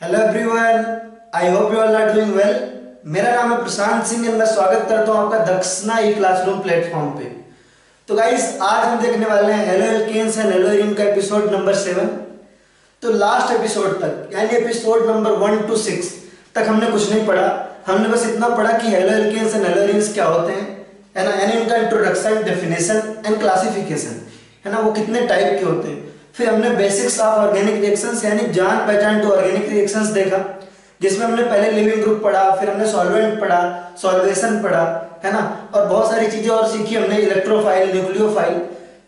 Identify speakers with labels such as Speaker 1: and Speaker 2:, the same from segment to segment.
Speaker 1: Hello everyone, I hope you all are doing well. मेरा नाम है प्रशांत सिंह और मैं स्वागत करता हूं आपका दक्षिणा ई क्लासरूम प्लेटफॉर्म पे। तो गाइस, आज हम देखने वाले हैं haloalkanes and haloarenes का एपिसोड नंबर 7। तो लास्ट एपिसोड तक यानी एपिसोड नंबर 1 to 6 तक हमने कुछ नहीं पढ़ा। हमने बस इतना पढ़ा कि haloalkanes and haloarenes क्या होते हैं, है ना, यानी उनका इंट्रोडक्शन, डेफिनेशन एंड क्लासिफिकेशन, है ना, वो कितने टाइप के होते हैं। फिर हमने बेसिक्स ऑफ ऑर्गेनिक रिएक्शंस यानी जान पहचान टू ऑर्गेनिक रिएक्शंस देखा, जिसमें हमने पहले लिविंग ग्रुप पढ़ा, फिर हमने सॉल्वेंट पढ़ा, सॉल्वेशन पढ़ा, है ना, और बहुत सारी चीजें और सीखी हमने, इलेक्ट्रोफाइल, न्यूक्लियोफाइल।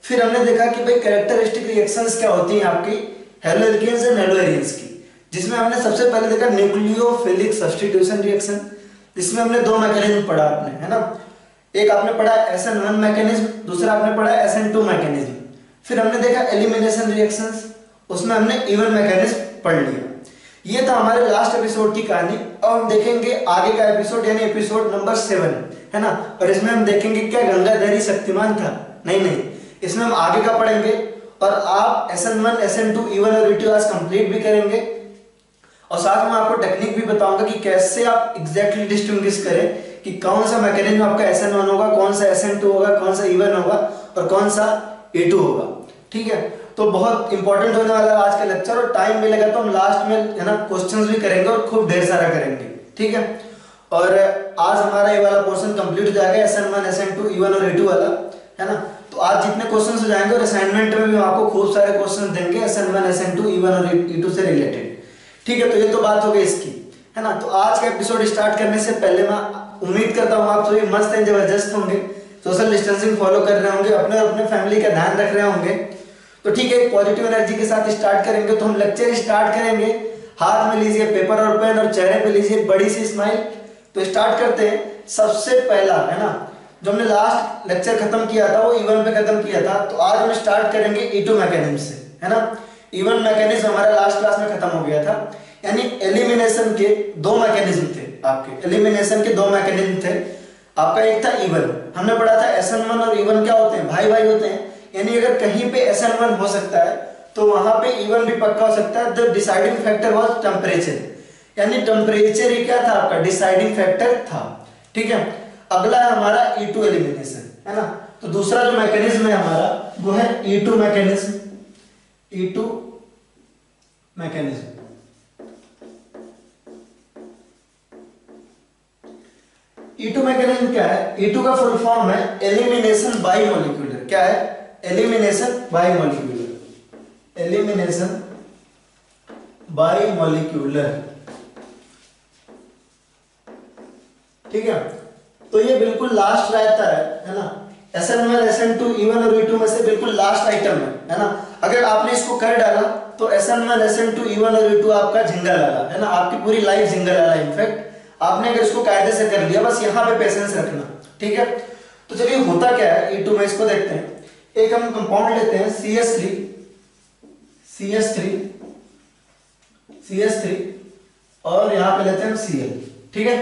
Speaker 1: फिर हमने देखा कि भाई कैरेक्टरिस्टिक रिएक्शंस क्या होती हैं आपकी haloalkanes and haloarenes की, जिसमें हमने सबसे पहले देखा न्यूक्लियोफिलिक सब्स्टिट्यूशन रिएक्शन, जिसमें हमने दो मैकेनिज्म पढ़ा आपने, है ना। एक आपने पढ़ा SN1 मैकेनिज्म, दूसरा आपने पढ़ा SN2 मैकेनिज्म। फिर हमने देखा एलिमिनेशन रिएक्शंस, उसमें हमने इवन मैकेनिज्म पढ़ लिया। ये था हमारे लास्ट एपिसोड की कहानी। अब हम देखेंगे आगे का एपिसोड यानी एपिसोड नंबर 7, है ना। और इसमें हम देखेंगे क्या गंगाधरी शक्तिमान था, नहीं, इसमें हम आगे का पढ़ेंगे। और आप SN1 SN2 इवन और E2 आज कंप्लीट भी करेंगे, और साथ में आपको टेक्निक भी बताऊंगा कि कैसे आप एग्जैक्टली डिस्टिंग्विश करें कि कौन सा मैकेनिज्म आपका SN1 होगा, कौन सा SN2 होगा, कौन सा इवन होगा और कौन सा E2 होगा। ठीक है, तो बहुत इंपॉर्टेंट होने वाला है आज का लेक्चर, और टाइम मिलेगा तो हम लास्ट में, है ना, क्वेश्चंस भी करेंगे और खूब ढेर सारा करेंगे। ठीक है, और आज हमारा ये वाला पोर्शन कंप्लीट हो जाएगा, SN1 SN2 इवन और E2 वाला, है ना। तो आज जितने क्वेश्चंस हो जाएंगे, और असाइनमेंट में भी हम आपको खूब सारे क्वेश्चन देंगे SN1 SN2 इवन और E2 से रिलेटेड। ठीक है, तो ये तो बात हो गई इसकी, है ना। तो आज का एपिसोड स्टार्ट करने से पहले मैं उम्मीद करता हूँ आप सभी मस्त एंड जबरदस्त होंगे, सोशल डिस्टेंसिंग फॉलो कर रहे होंगे, अपने अपने फैमिली का ध्यान रख रहे होंगे। तो ठीक है, पॉजिटिव एनर्जी के साथ स्टार्ट करेंगे। तो हम लेक्चर स्टार्ट करेंगे, हाथ में लीजिए पेपर और पेन और चेहरे पे लीजिए बड़ी सी स्माइल। तो स्टार्ट करते हैं। सबसे पहला, है ना, जो हमने लास्ट लेक्चर खत्म किया था वो इवन पे खत्म किया था, तो आज हम स्टार्ट करेंगे E2 मैकेनिज्म से, है ना। इवन मैकेनिज्म हमारा लास्ट क्लास में खत्म हो गया था, यानी एलिमिनेशन के दो मैकेनिज्म थे आपके, एलिमिनेशन के दो मैकेनिज्म थे आपका। एक था इवन, हमने पढ़ा था SN1 और इवन क्या होते हैं, भाई भाई होते हैं, यानी अगर कहीं पे SN1 हो सकता है तो वहां पे इवन भी पक्का हो सकता है। The deciding factor was temperature, यानी टेम्परेचर ही क्या था आपका डिसाइडिंग फैक्टर था। ठीक है, अगला है हमारा E2 एलिमिनेशन, है ना। तो दूसरा जो मैकेनिज्म है हमारा वो है E2 mechanism, E2 mechanism. E2 mechanism क्या है? E2 का फुल फॉर्म है एलिमिनेशन बाय मॉलिक्यूलर। क्या है? Elimination by molecular, elimination by molecular. ठीक है, तो ये बिल्कुल लास्ट रहता है ना। SN1 SN2 इवन और E2 में से बिल्कुल लास्ट आइटम है ना। अगर आपने इसको कर डाला तो SN1 SN2 इवन और E2 आपका झिंगा लाला, है ना, आपकी पूरी लाइफ झिंगा लाला। इनफैक्ट आपने अगर इसको कायदे से कर लिया, बस यहाँ पे पेशेंस रखना। ठीक है, तो चलिए होता क्या है E2 में, इसको देखते हैं। एक हम कंपाउंड लेते हैं CH3 और यहाँ पे लेते हैं Cl। ठीक है,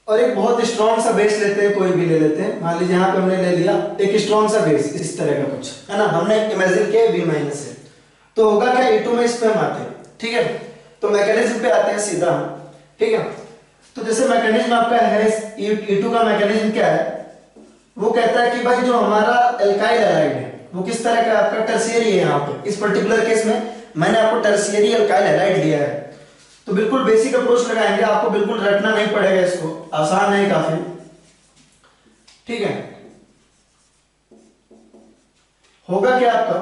Speaker 1: और एक बहुत स्ट्रॉन्ग सा बेस लेते हैं, कोई भी ले लेते हैं। मान लीजिए यहाँ पे हमने ले लिया एक स्ट्रॉन्ग सा बेस, इस तरह का कुछ, है ना, हमने इमेजिन किया B- से। तो होगा क्या E2 में, इस पे हम आते हैं। ठीक है, तो मैकेनिज्म पे आते हैं सीधा हम। ठीक है, तो जैसे मैकेनिज्म आपका है E2 का मैकेनिज्म क्या है, वो कहता है कि भाई जो हमारा एल्काइल हैलाइड है वो किस तरह का आपका टर्शियरी है। यहाँ पे इस पर्टिकुलर केस में मैंने आपको टर्शियरी एल्काइल हैलाइड लिया है। तो बिल्कुल बेसिक अप्रोच लगाएंगे, आपको बिल्कुल रटना नहीं पड़ेगा, इसको आसान है काफी। ठीक है, होगा क्या आपका,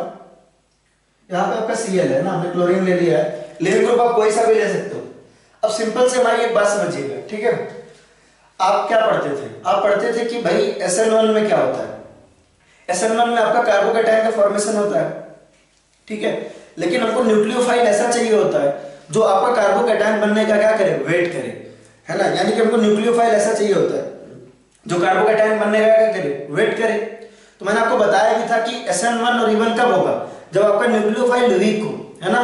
Speaker 1: यहाँ पे आपका Cl है ना, हमने क्लोरीन ले लिया है, लिविंग ग्रुप आप कोई सा भी ले सकते हो। अब सिंपल से हमारी एक बात समझिएगा। ठीक है, आप क्या पढ़ते थे, आप पढ़ते थे कि भाई SN1 में क्या होता है, SN1 में आपका कार्बोकैटायन का फॉर्मेशन होता है। ठीक है, लेकिन हमको न्यूक्लियोफाइल ऐसा चाहिए होता है जो आपका कार्बोकैटायन बनने का क्या करे, वेट करे, है ना। यानी कि हमको न्यूक्लियोफाइल ऐसा चाहिए होता है जो कार्बोकैटायन बनने का क्या करे, वेट करे। तो मैंने आपको बताया भी था कि SN1 और इवन कब होगा, जब आपका न्यूक्लियोफाइल वीक हो, है ना,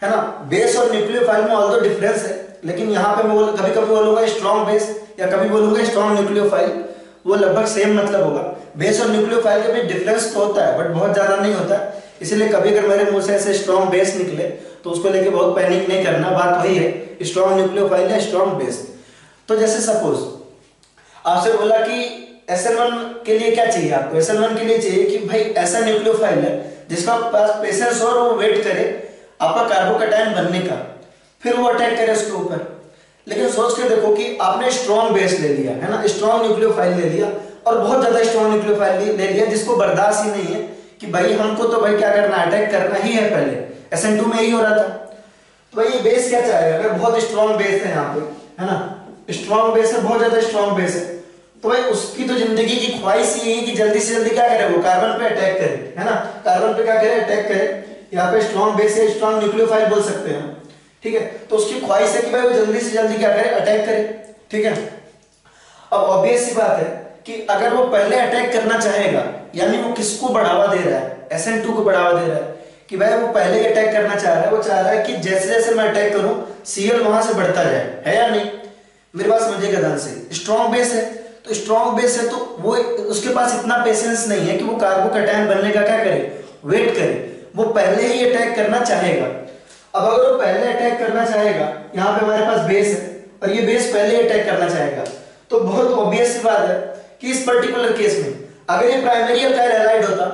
Speaker 1: है ना। बेस और न्यूक्लियोफाइल में ऑल्दो डिफरेंस है, लेकिन यहाँ पे मैं कभी कभी बोलूंगा स्ट्रॉन्ग बेस या कभी बोलूंगा स्ट्रॉन्ग न्यूक्लियोफाइल, वो लगभग सेम मतलब होगा। बेस और न्यूक्लियोफाइल के बीच डिफरेंस तो होता है, बट बहुत ज्यादा नहीं होता। इसलिए कभी अगर मेरे मुंह से ऐसे स्ट्रॉन्ग बेस निकले तो उसको लेके बहुत पैनिक नहीं करना, बात वही है स्ट्रॉन्ग न्यूक्लियोफाइल या स्ट्रॉन्ग बेस। तो जैसे सपोज आपसे बोला कि SN1 के लिए क्या चाहिए आपको, SN1 के लिए चाहिए कि भाई ऐसा न्यूक्लियोफाइल है जिसका पास पेशेंस और वो वेट करे आपका कार्बोकैटायन बनने का, फिर वो अटैक करे उसके ऊपर। लेकिन सोच के देखो कि आपने स्ट्रॉन्ग बेस ले लिया है ना, स्ट्रॉन्ग न्यूक्लियोफाइल ले लिया और बहुत ज्यादा स्ट्रॉन्ग न्यूक्लियोफाइल ले लिया जिसको बर्दाश्त ही नहीं है कि भाई हमको तो भाई क्या करना है, अटैक करना ही है। पहले SN2 में यही हो रहा था। तो भाई ये बेस क्या चाहेगा, अगर बहुत स्ट्रॉन्ग बेस है यहाँ पे है ना, स्ट्रॉन्ग बेस है, बहुत ज्यादा स्ट्रॉन्ग बेस है, तो भाई उसकी तो जिंदगी की ख्वाहिश ही है कि जल्दी से जल्दी क्या करे, वो कार्बन पे अटैक करे है ना, कार्बन पे क्या करे, अटैक करे। यहाँ पे स्ट्रॉन्ग बेस है, स्ट्रॉन्ग न्यूक्लियोफाइल बोल सकते हैं, ठीक है। तो उसकी ख्वाहिश है कि भाई वो जल्दी से जल्दी क्या करे, अटैक करे, ठीक है। अब ऑब्वियस सी बात है कि अगर वो पहले अटैक करना चाहेगा, यानी वो किसको बढ़ावा दे रहा है, SN2 को बढ़ावा दे रहा है कि भाई वो पहले ही अटैक करना चाह रहा है। वो चाह रहा है कि जैसे जैसे मैं अटैक करूं Cl वहां से बढ़ता जाए, है या नहीं, मेरे पास समझिएगा ध्यान से। स्ट्रॉन्ग बेस है तो स्ट्रॉन्ग बेस है तो वो उसके पास इतना पेशेंस नहीं है कि वो कार्बोकैटायन बनने का क्या करे, वेट करे, वो पहले ही अटैक करना चाहेगा। अब अगर वो पहले अटैक करना चाहेगा, यहाँ पे हमारे पास बेस है और ये बेस पहले ही अटैक करना चाहेगा, तो बहुत ऑब्वियस सी बात है कि इस पर्टिकुलर केस में अगर ये प्राइमरी अल्काइल हैलाइड होता,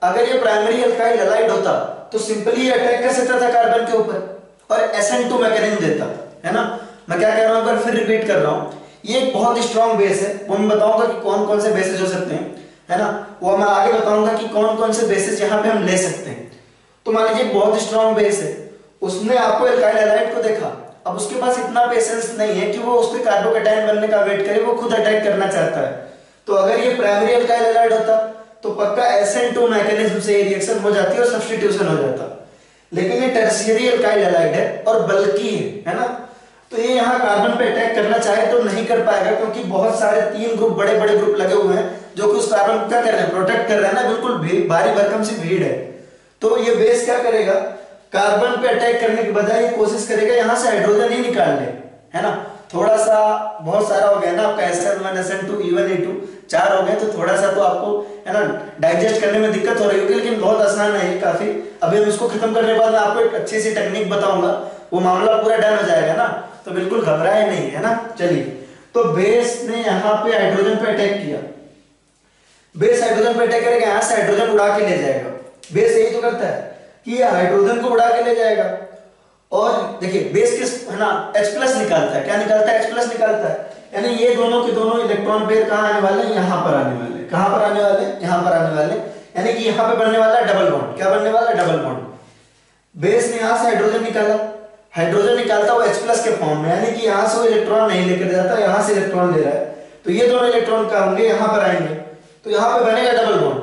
Speaker 1: अगर ये प्राइमरी अल्काइल हैलाइड होता तो सिंपली अटैक कर सकता था कार्बन के ऊपर और SN2 मैकेनिज्म देता, है ना। मैं क्या कह रहा हूं, फिर रिपीट कर रहा हूं, ये एक बहुत स्ट्रॉन्ग बेस है, वो मैं बताऊंगा कि कौन कौन से बेसेस हो सकते हैं, है ना, वो मैं आगे बताऊंगा कि कौन कौन से बेसेस यहाँ पे हम ले सकते हैं। तो मान लीजिए बहुत स्ट्रॉन्ग बेस है, उसने आपको एल्काइल हैलाइड को देखा, अब उसके पास इतना पेशेंस नहीं है कि वो उस पे कार्बोकैटायन बनने का वेट करे, वो खुद अटैक करना चाहता है। तो अगर ये प्राइमरी एल्काइल हैलाइड होता तो पक्का SN2 मैकेनिज्म से ये रिएक्शन हो जाती और सब्स्टिट्यूशन हो जाता। लेकिन ये टर्शियरी एल्काइल हैलाइड है और बल्कि है ना, तो ये यहाँ कार्बन पे अटैक करना चाहे तो नहीं कर पाएगा, क्योंकि बहुत सारे 3 ग्रुप, बड़े बड़े ग्रुप लगे हुए हैं जो कि उस कार्बन को क्या कर रहे हैं, प्रोटेक्ट कर रहे हैं ना, बिल्कुल भारी भरकम सी भीड़ है। तो ये बेस क्या करेगा, कार्बन पे अटैक करने के बजाय ये कोशिश करेगा यहाँ से हाइड्रोजन ही निकाल ले, है ना। थोड़ा सा बहुत सारा हो गया ना आपका SN1 SN2 E1 E2 4 हो गए, तो थोड़ा सा तो आपको है ना डाइजेस्ट करने में दिक्कत हो रही होगी, लेकिन बहुत आसान है ये काफी। अभी हम इसको खत्म करने के बाद मैं आपको एक अच्छी सी टेक्निक बताऊंगा, वो मामला पूरा डन हो जाएगा ना, तो बिल्कुल घबराए नहीं, है ना। चलिए, तो बेस ने यहाँ पे हाइड्रोजन पे अटैक किया, बेस हाइड्रोजन पे अटैक करेगा, यहाँ से हाइड्रोजन उड़ा के ले जाएगा। बेस यही तो करता है कि ये हाइड्रोजन को उड़ा के ले जाएगा। और देखिए बेस किस है ना H+ निकालता है, क्या निकालता है, H+ निकालता है, यानी ये दोनों के दोनों इलेक्ट्रॉन पेयर कहाँ आने वाले हैं, यहाँ पर आने वाले, कहाँ पर आने वाले, यहाँ पर आने वाले, यानी कि यहाँ पे बनने वाला है डबल बॉन्ड। क्या बनने वाला है, डबल बॉन्ड। बेस ने यहाँ से हाइड्रोजन निकाला, हाइड्रोजन निकालता हुआ H+ के फॉर्म में, यानी कि यहाँ से वो इलेक्ट्रॉन नहीं लेकर जाता, यहाँ से इलेक्ट्रॉन ले रहा है, तो ये दोनों इलेक्ट्रॉन क्या होंगे, यहाँ पर आएंगे, तो यहाँ पे बनेगा डबल बॉन्ड।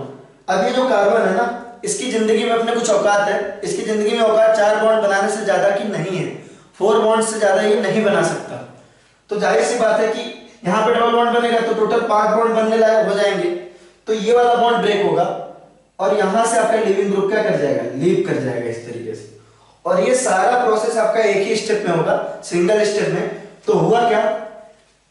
Speaker 1: अब ये जो कार्बन है ना, इसकी जिंदगी में अपने कुछ औकात है, इसकी जिंदगी में औकात 4 बॉन्ड बनाने से ज्यादा की नहीं है, 4 बॉन्ड से ज्यादा ये नहीं बना सकता। तो जाहिर सी बात है कि यहाँ पे डबल बॉन्ड बनेगा तो टोटल 5 बॉन्ड बनने लायक हो जाएंगे, तो ये वाला बॉन्ड ब्रेक होगा और यहां से आपका लिविंग ग्रुप क्या कर जाएगा, लीव कर जाएगा इस तरीके से। और ये सारा प्रोसेस आपका एक ही स्टेप में होगा, सिंगल स्टेप में। तो हुआ क्या,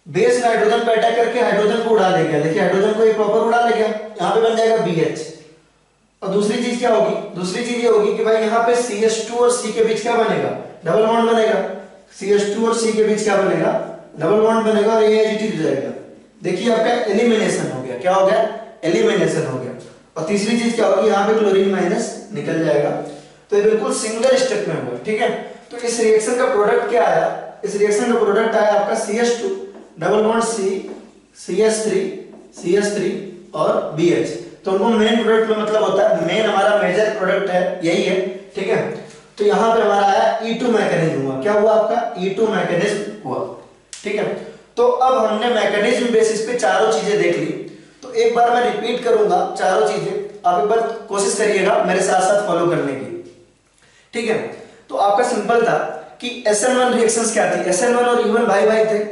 Speaker 1: बेस ने हाइड्रोजन पे अटैक करके हाइड्रोजन को उड़ा ले गया, देखिए हाइड्रोजन को ये प्रॉपर उड़ा ले गया, यहाँ पे बन जाएगा BH। और दूसरी चीज क्या होगी, दूसरी चीज ये होगी कि भाई यहाँ पे CH2 और C के बीच क्या बनेगा, डबल बॉन्ड बनेगा। CH2 और C के बीच क्या बनेगा, डबल बॉन्ड बनेगा और ये एजिटिव हो जाएगा। देखिए आपका एलिमिनेशन हो गया, क्या हो गया, एलिमिनेशन हो गया। और तीसरी चीज क्या होगी, यहाँ पे क्लोरीन माइनस निकल जाएगा। तो ये बिल्कुल सिंगल स्टेप में होगा, ठीक है। तो इस रिएक्शन का प्रोडक्ट क्या आया, इस रिएक्शन का प्रोडक्ट आया आपका CH2 double bond C CH3 और BH। तो उनको मेन प्रोडक्ट में मतलब होता है, मेन हमारा मेजर प्रोडक्ट है यही है, ठीक है। तो यहाँ पे हमारा आया E2 मैकेनिज्म हुआ, क्या हुआ आपका, E2 मैकेनिज्म हुआ, ठीक है। तो अब हमने मैकेनिज्म बेसिस पे चारों चीजें देख ली। तो एक बार मैं रिपीट करूंगा चारों चीजें, आप एक बार कोशिश करिएगा मेरे साथ साथ फॉलो करने की, ठीक है। तो आपका सिंपल था कि SN1 रिएक्शंस क्या थी, SN1 और E1 भाई भाई थे,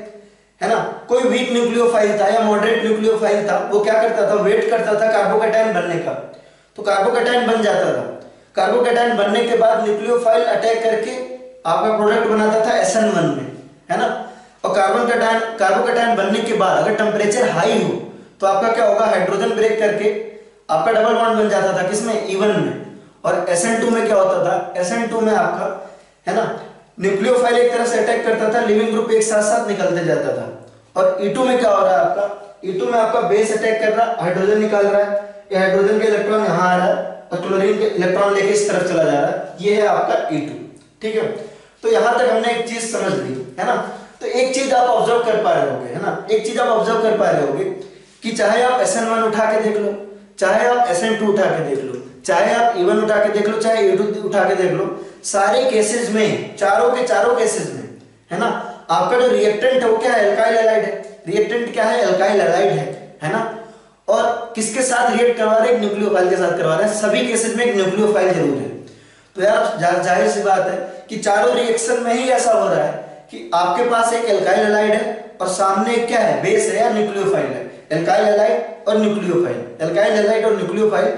Speaker 1: है ना। कोई वीक न्यूक्लियोफाइल था या मॉडरेट न्यूक्लियोफाइल था, वो क्या करता था, वेट करता था कार्बोकैटायन बनने का, तो कार्बोकैटायन बन जाता था। कार्बोकैटायन बनने के बाद न्यूक्लियोफाइल अटैक करके आपका प्रोडक्ट बनाता था SN1 में, है ना। और कार्बोकैटायन बनने के बाद अगर टेम्परेचर हाई हो तो आपका क्या होगा, हाइड्रोजन ब्रेक करके आपका डबल बॉन्ड बन जाता था किसमें, E1 में। और SN2 में क्या होता था, SN2 में आपका है ना। न्यूक्लियोफाइल एक तरफ से अटैक करता था, लिविंग ग्रुप एक साथ साथ निकलते जाता था। और E2 में क्या हो रहा है आपका, E2 में आपका बेस अटैक कर रहा है, हाइड्रोजन निकाल रहा है, ये हाइड्रोजन के इलेक्ट्रॉन यहाँ आ रहा है और क्लोरीन के इलेक्ट्रॉन लेके इस तरफ चला जा रहा है, ये है आपका E2। ठीक है, तो यहां तक हमने एक चीज समझ ली, है ना। तो एक चीज आप ऑब्जर्व कर पा रहे होगे, है ना, एक चीज आप ऑब्जर्व कर पा रहे होगे कि चाहे आप SN1 उठा के देख लो, चाहे आप SN2 उठा के देख लो, चाहे आप E1 उठा के देख लो, चाहे E2 उठा के देख लो, सारे केसेस में, चारों के चारों केसेस में, है ना, आपका जो रिएक्टेंट है वो क्या है, एल्काइल हैलाइड है। रिएक्टेंट क्या है, एल्काइल हैलाइड है ना। और किसके साथ रिएक्ट करवा रहे हैं, एक न्यूक्लियोफाइल के साथ करवा रहे हैं, सभी केसेस में एक न्यूक्लियोफाइल जरूर है। तो यार जाहिर सी बात है कि चारों रिएक्शन में ही ऐसा हो रहा है कि आपके पास एक एल्काइल हैलाइड है और सामने क्या है, बेस है या न्यूक्लियोफाइल है। एल्काइल हैलाइड और न्यूक्लियोफाइल, एल्काइल हैलाइड और न्यूक्लियोफाइल।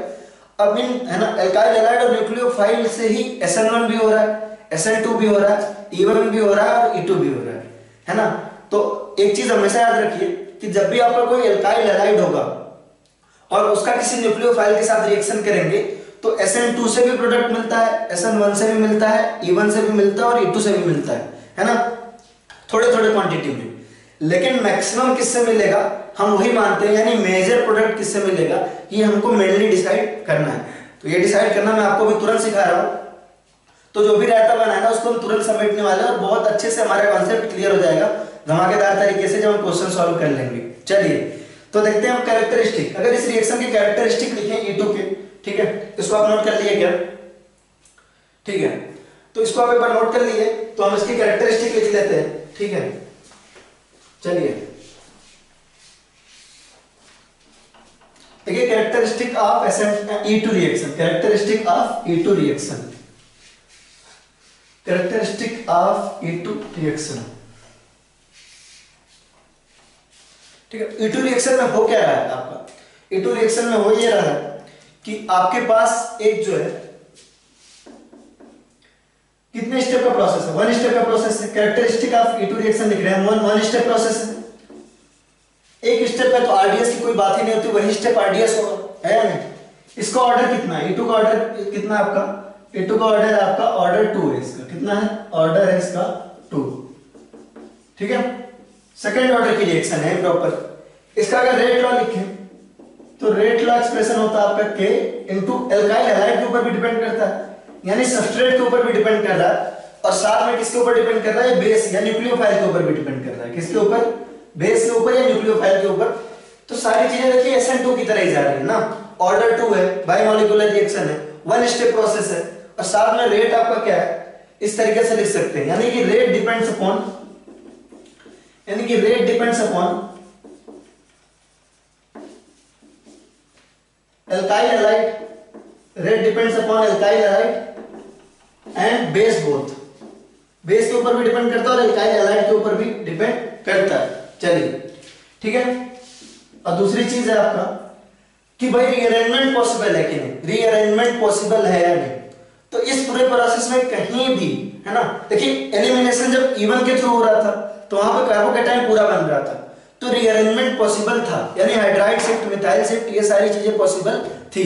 Speaker 1: अब इन, है ना, एल्काइल हैलाइड और न्यूक्लियोफाइल से ही SN1 भी हो रहा है, SN2 भी हो रहा है, E1 भी हो रहा है और E2 भी हो रहा है ना। तो एक चीज हमेशा याद रखिए कि जब भी आपका कोई एल्काइल हैलाइड होगा और उसका किसी न्यूक्लियोफाइल के साथ रिएक्शन करेंगे तो SN2 से भी प्रोडक्ट मिलता है, SN1 से भी मिलता है, E1 से भी मिलता है और E2 से भी मिलता है ना, थोड़े थोड़े क्वांटिटी में। लेकिन मैक्सिमम किससे मिलेगा, हम वही मानते हैं, यानी मेजर प्रोडक्ट किससे मिलेगा, ये हमको मेनली डिसाइड करना है। तो ये डिसाइड करना मैं आपको भी तुरंत सिखा रहा हूं। तो जो भी रायता बनाया ना उसको हम तुरंत समेटने वाले हैं और बहुत अच्छे से हमारा कॉन्सेप्ट क्लियर हो जाएगा धमाकेदार तरीके से जब हम क्वेश्चन सॉल्व कर लेंगे। चलिए तो देखते हैं हम कैरेक्टरिस्टिक, अगर इस रिएक्शन के कैरेक्टरिस्टिक लिखें E2 के, ठीक है, इसको आप नोट कर लिए क्या, ठीक है, तो इसको आप एक बार नोट कर लिए तो हम इसकी कैरेक्टरिस्टिक लिख लेते हैं, ठीक है। चलिए देखिए characteristic of E2 reaction, characteristic of E2 reaction, characteristic of E2 reaction, ठीक है। E2 रिएक्शन में हो क्या रहा है आपका, E2 रिएक्शन में हो ये रहा है कि आपके पास एक जो है कितने स्टेप का प्रोसेस है, वन स्टेप का प्रोसेस है। कैरेक्टरिस्टिक ऑफ E2 रिएक्शन लिख रहे हैं, वन स्टेप प्रोसेस है। एक स्टेप है तो RDS की कोई बात ही नहीं होती, वही स्टेप RDS होगा, है या नहीं। इसका ऑर्डर कितना है, E2 का ऑर्डर कितना है आपका, E2 का ऑर्डर है आपका ऑर्डर 2 है इसका, कितना है, ऑर्डर है इसका 2, ठीक है। सेकेंड ऑर्डर की रिएक्शन है प्रॉपर। इसका अगर रेट लॉ लिखें तो रेट लॉ एक्सप्रेशन होता है आपका K इंटू एल्काइल हैलाइड के ऊपर भी डिपेंड करता है, यानी सबस्ट्रेट के ऊपर भी डिपेंड कर रहा है और साथ में किसके ऊपर डिपेंड कर रहा है, बेस या न्यूक्लियोफाइल के ऊपर भी डिपेंड कर रहा है। किसके ऊपर, बेस के ऊपर या न्यूक्लियोफाइल के ऊपर। तो सारी चीजें देखिए SN2 की तरह ही जा रही है ना, ऑर्डर 2 है, बायोमोलिकुलर रिएक्शन है, वन स्टेप प्रोसेस है और साथ में रेट आपका क्या है, इस तरीके से लिख सकते हैं, यानी कि रेट डिपेंड्स अपॉन, यानी कि rate depends upon alkyl halide, rate depends upon alkyl halide and base both, base के ऊपर भी डिपेंड करता है और एल्काइल हैलाइड के ऊपर भी डिपेंड करता है। चलिए ठीक है। और दूसरी चीज है आपका कि भाई रीअरेंजमेंट पॉसिबल है कि नहीं, रीअरेंजमेंट पॉसिबल है या नहीं। तो इस पूरे प्रोसेस में कहीं भी, है ना, देखिए एलिमिनेशन जब E1 के थ्रू हो रहा था तो वहां पे कार्बोकैटायन पूरा बन रहा था, तो रीअरेंजमेंट पॉसिबल था, यानी हाइड्राइड शिफ्ट, मिथाइल शिफ्ट, ये सारी चीजें पॉसिबल थी।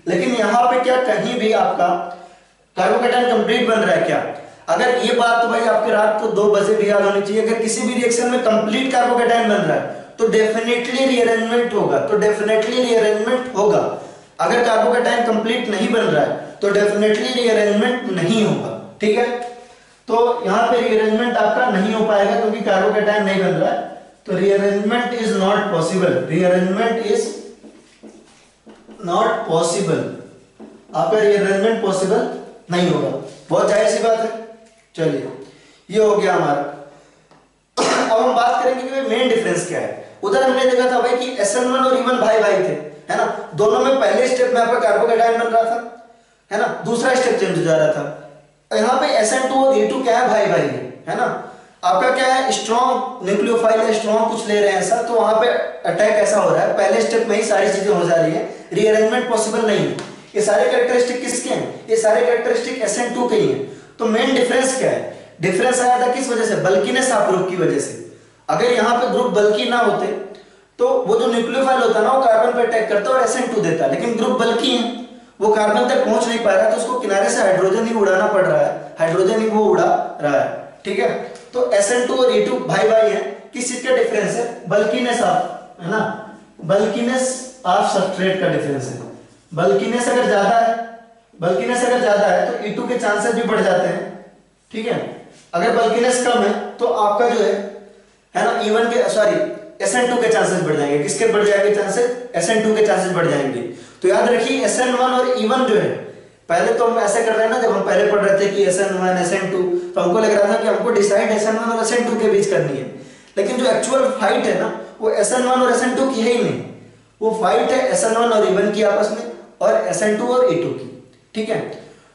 Speaker 1: लेकिन यहाँ पे क्या कहीं भी आपका कार्बोकैटायन कंप्लीट बन रहा है क्या, अगर ये बात तो भाई आपके रात को 2 बजे भी याद होनी चाहिए, अगर किसी भी रिएक्शन में कंप्लीट कार्बोकैटायन बन रहा है तो डेफिनेटली रीअरेंजमेंट होगा, तो डेफिनेटली रीअरेंजमेंट होगा। अगर कार्बोकैटायन कंप्लीट नहीं बन रहा है तो डेफिनेटली रीअरेंजमेंट नहीं होगा, ठीक है। तो यहाँ पे रीअरेंजमेंट आपका नहीं हो पाएगा क्योंकि कार्बोकैटायन नहीं बन रहा है, तो rearrangement is not possible, rearrangement is not possible, आपका रीअरेंजमेंट पॉसिबल नहीं होगा, बहुत जाहिर सी बात है। चलिए ये हो गया हमारा। अब हम बात करेंगे कि मेन डिफरेंस क्या है। उधर हमने देखा था भाई कि SN1 और E1 भाई भाई थे, है ना, दोनों में पहले स्टेप में आपका कार्बोकैटायन बन रहा था, है ना, दूसरा स्टेप चेंज हो जा रहा था। यहाँ पे SN2 और E2 क्या है, भाई भाई है ना। आपका क्या है, स्ट्रॉन्ग न्यूक्लियोफाइल है, स्ट्रॉन्ग कुछ ले रहे हैं ऐसा, तो वहां पे अटैक ऐसा हो रहा है, पहले स्टेप में ही सारी चीजें हो जा रही है, रीअरेंजमेंट पॉसिबल नहीं है। ये सारे कैरेक्टरिस्टिक किसके हैं, ये सारे कैरेक्टरिस्टिक SN2 के ही हैं। तो मेन डिफरेंस क्या है, डिफरेंस आया था किस वजह से, बल्कीनेस ऑफ ग्रुप की वजह से। अगर यहाँ पे ग्रुप बल्की ना होते तो वो जो न्यूक्लियोफाइल होता ना वो कार्बन पे अटैक करता और SN2 देता, लेकिन ग्रुप बल्की है, वो कार्बन तक पहुंच नहीं पा रहा, तो उसको किनारे से हाइड्रोजन ही उड़ाना पड़ रहा है, हाइड्रोजन वो उड़ा रहा है, ठीक है। तो SN2 और E2 भाई भाई है, किस चीज का डिफरेंस है, बल्कीनेस ऑफ, है ना, बल्कीनेस ऑफ सबस्ट्रेट का डिफरेंस है। बल्कीनेस अगर ज्यादा है, बल्कीनेस अगर ज्यादा है तो E2 के चांसेस भी बढ़ जाते हैं, ठीक है। अगर बल्कीनेस कम है तो आपका जो है ना, E1 के सॉरी SN2 के चांसेस बढ़ जाएंगे। किसके बढ़ जाएंगे चांसेस, SN2 के चांसेस बढ़ जाएंगे। तो याद रखिए SN1 और E1 जो है, पहले तो हम ऐसे कर रहे हैं ना, जब हम पहले पढ़ रहे थे कि SN1 SN2, तो हमको लग रहा था कि हमको डिसाइड SN1 और SN2 के बीच करनी है, लेकिन जो एक्चुअल फाइट है ना वो SN1 और SN2 की है ही नहीं, वो फाइट है SN1 और E1 की आपस में, और SN2 और E2 की, ठीक है।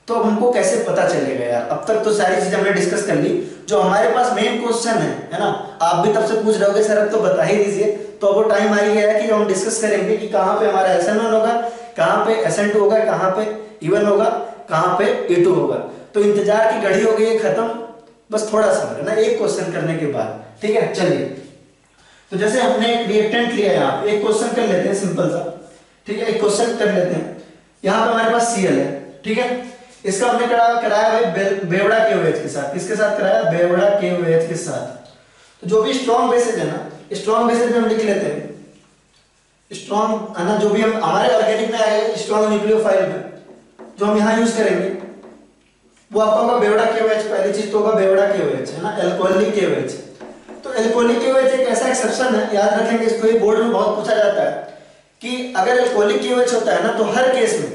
Speaker 1: तो अब हमको कैसे पता चलेगा यार, अब तक तो सारी चीजें हमने डिस्कस कर ली। जो हमारे पास मेन क्वेश्चन है ना, आप भी तब से पूछ रहे होगे सर अब तो बता ही दीजिए, तो अब वो टाइम आ गया है कि हम डिस्कस करेंगे कि कहाँ पे हमारा SN1 होगा, कहाँ पे SN2 होगा, कहाँ पे E1 होगा, कहाँ पे E2 होगा। तो इंतजार की घड़ी हो गई है खत्म, बस थोड़ा सा है ना, एक क्वेश्चन करने के बाद, ठीक है। चलिए, तो जैसे हमने एक रिएक्टेंट लिया, यहाँ पे एक क्वेश्चन कर लेते हैं सिंपल सा, ठीक है। एक क्वेश्चन कर लेते हैं, यहाँ पे हमारे पास Cl है, ठीक है। इसका हमने कराया भाई बेवड़ा के OH के साथ, किसके साथ कराया, बेवड़ा के OH के साथ। तो जो भी स्ट्रॉन्ग बेसिस है ना, स्ट्रॉन्ग बेसिस में हम लिख लेते हैं स्ट्रॉन्ग, है ना, जो भी हम हमारे ऑर्गेनिक में आएगा स्ट्रॉन्ग न्यूक्लियोफाइल में, जो हम यहाँ यूज करेंगे वो आपका होगा बेवड़ा के OH। पहली चीज तो होगा बेवड़ा के OH, है ना, एल्कोहलिक के OH। तो एल्कोहलिक के OH एक ऐसा एक्सेप्शन है, याद रखेंगे इसको, ये बोर्ड में बहुत पूछा जाता है कि अगर एल्कोहलिक के OH होता है ना, तो हर केस में,